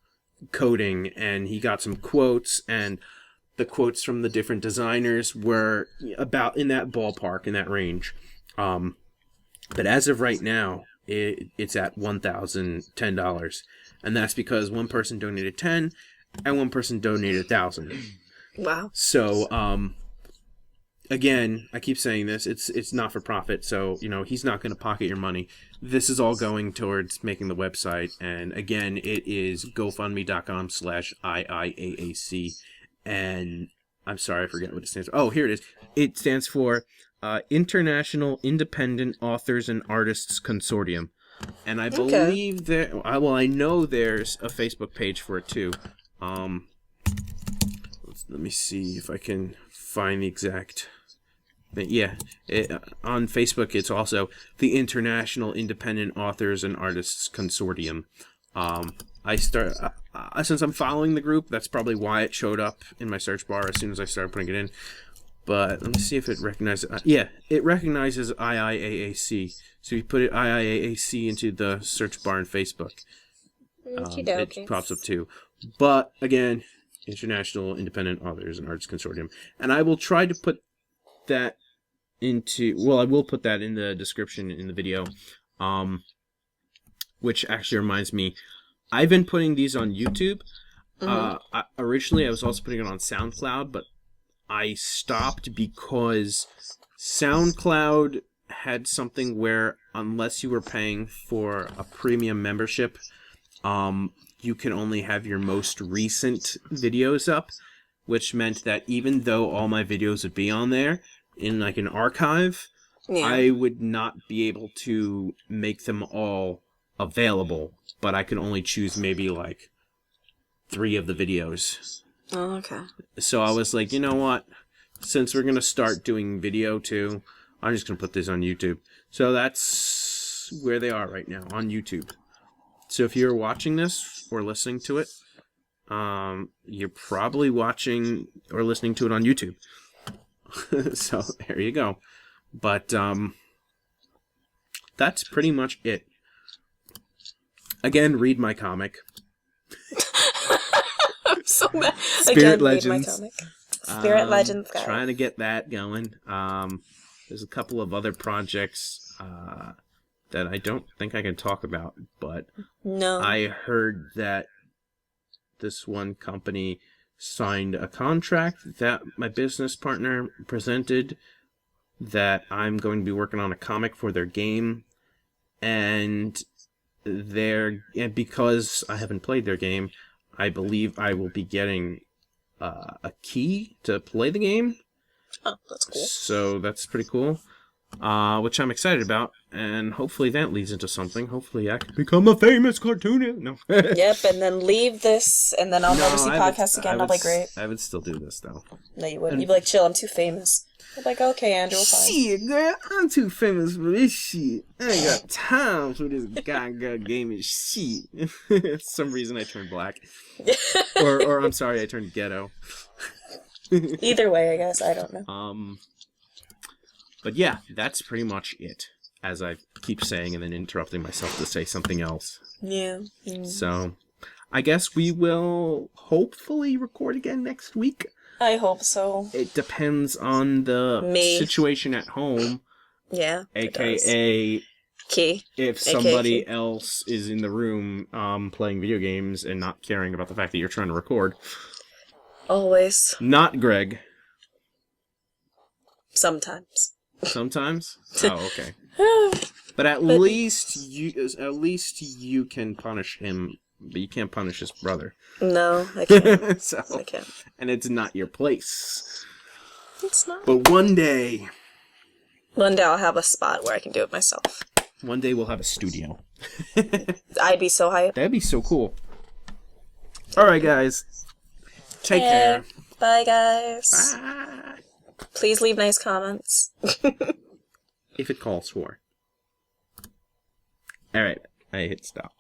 coding. And he got some quotes, and the quotes from the different designers were about in that ballpark, in that range. But as of right now, it's at $1,010, and that's because one person donated 10, and one person donated 1,000. Wow. So, again, I keep saying this, it's not for profit, so, he's not going to pocket your money. This is all going towards making the website, and again, it is GoFundMe.com/IIAAC, and I'm sorry, I forget what it stands for. Oh, here it is. It stands for International Independent Authors and Artists Consortium. And I believe I know there's a Facebook page for it too. Let me see if I can find the exact. Yeah, on Facebook it's also the International Independent Authors and Artists Consortium. Since I'm following the group, that's probably why it showed up in my search bar as soon as I started putting it in. But let me see if it recognizes. Yeah, it recognizes IIAAC. So you put it IIAAC into the search bar in Facebook. It pops up too. But again, International Independent Authors and Artists Consortium, and I will try to put that I will put that in the description in the video. Which actually reminds me, I've been putting these on YouTube. Originally, I was also putting it on SoundCloud, but I stopped because SoundCloud had something where unless you were paying for a premium membership, you can only have your most recent videos up, which meant that even though all my videos would be on there in an archive, I would not be able to make them all available, but I could only choose maybe 3 of the videos. Oh, okay. So I was like, you know what? Since we're going to start doing video too, I'm just going to put this on YouTube. So that's where they are right now, on YouTube. So if you're watching this or listening to it, you're probably watching or listening to it on YouTube. So there you go. But that's pretty much it. Again, read my comic. I'm so mad. Spirit Legends. Read my comic. Spirit Legends, guys. Trying to get that going. There's a couple of other projects that I don't think I can talk about, but no. I heard that this one company signed a contract that my business partner presented, that I'm going to be working on a comic for their game, and because I haven't played their game, I believe I will be getting a key to play the game. Oh, that's cool. So that's pretty cool, which I'm excited about, and hopefully that leads into something. Hopefully I can become a famous cartoonist. No. Yep, and then leave this, and then I'll never see podcasts again. I'll be great. I would still do this, though. No, you wouldn't. You'd be like, chill, I'm too famous. I'm like, okay, Andrew, fine. Shit, girl, I'm too famous for this shit. I ain't got time for this goddamn gaming shit. For some reason I turned black. or I'm sorry, I turned ghetto. Either way, I guess. I don't know. But yeah, that's pretty much it. As I keep saying and then interrupting myself to say something else. Yeah. So, I guess we will hopefully record again next week. I hope so. It depends on the situation at home. Yeah. AKA Key. if somebody else is in the room playing video games and not caring about the fact that you're trying to record. Always. Not Greg. Sometimes. Sometimes? Oh, okay. But at least you can punish him, but you can't punish his brother. No, I can't. So, I can't. and it's not your place. It's not. But one day I'll have a spot where I can do it myself. One day we'll have a studio. I'd be so hyped. That'd be so cool. Alright, guys. Take care. Bye, guys. Bye. Please leave nice comments. If it calls for. Alright, I hit stop.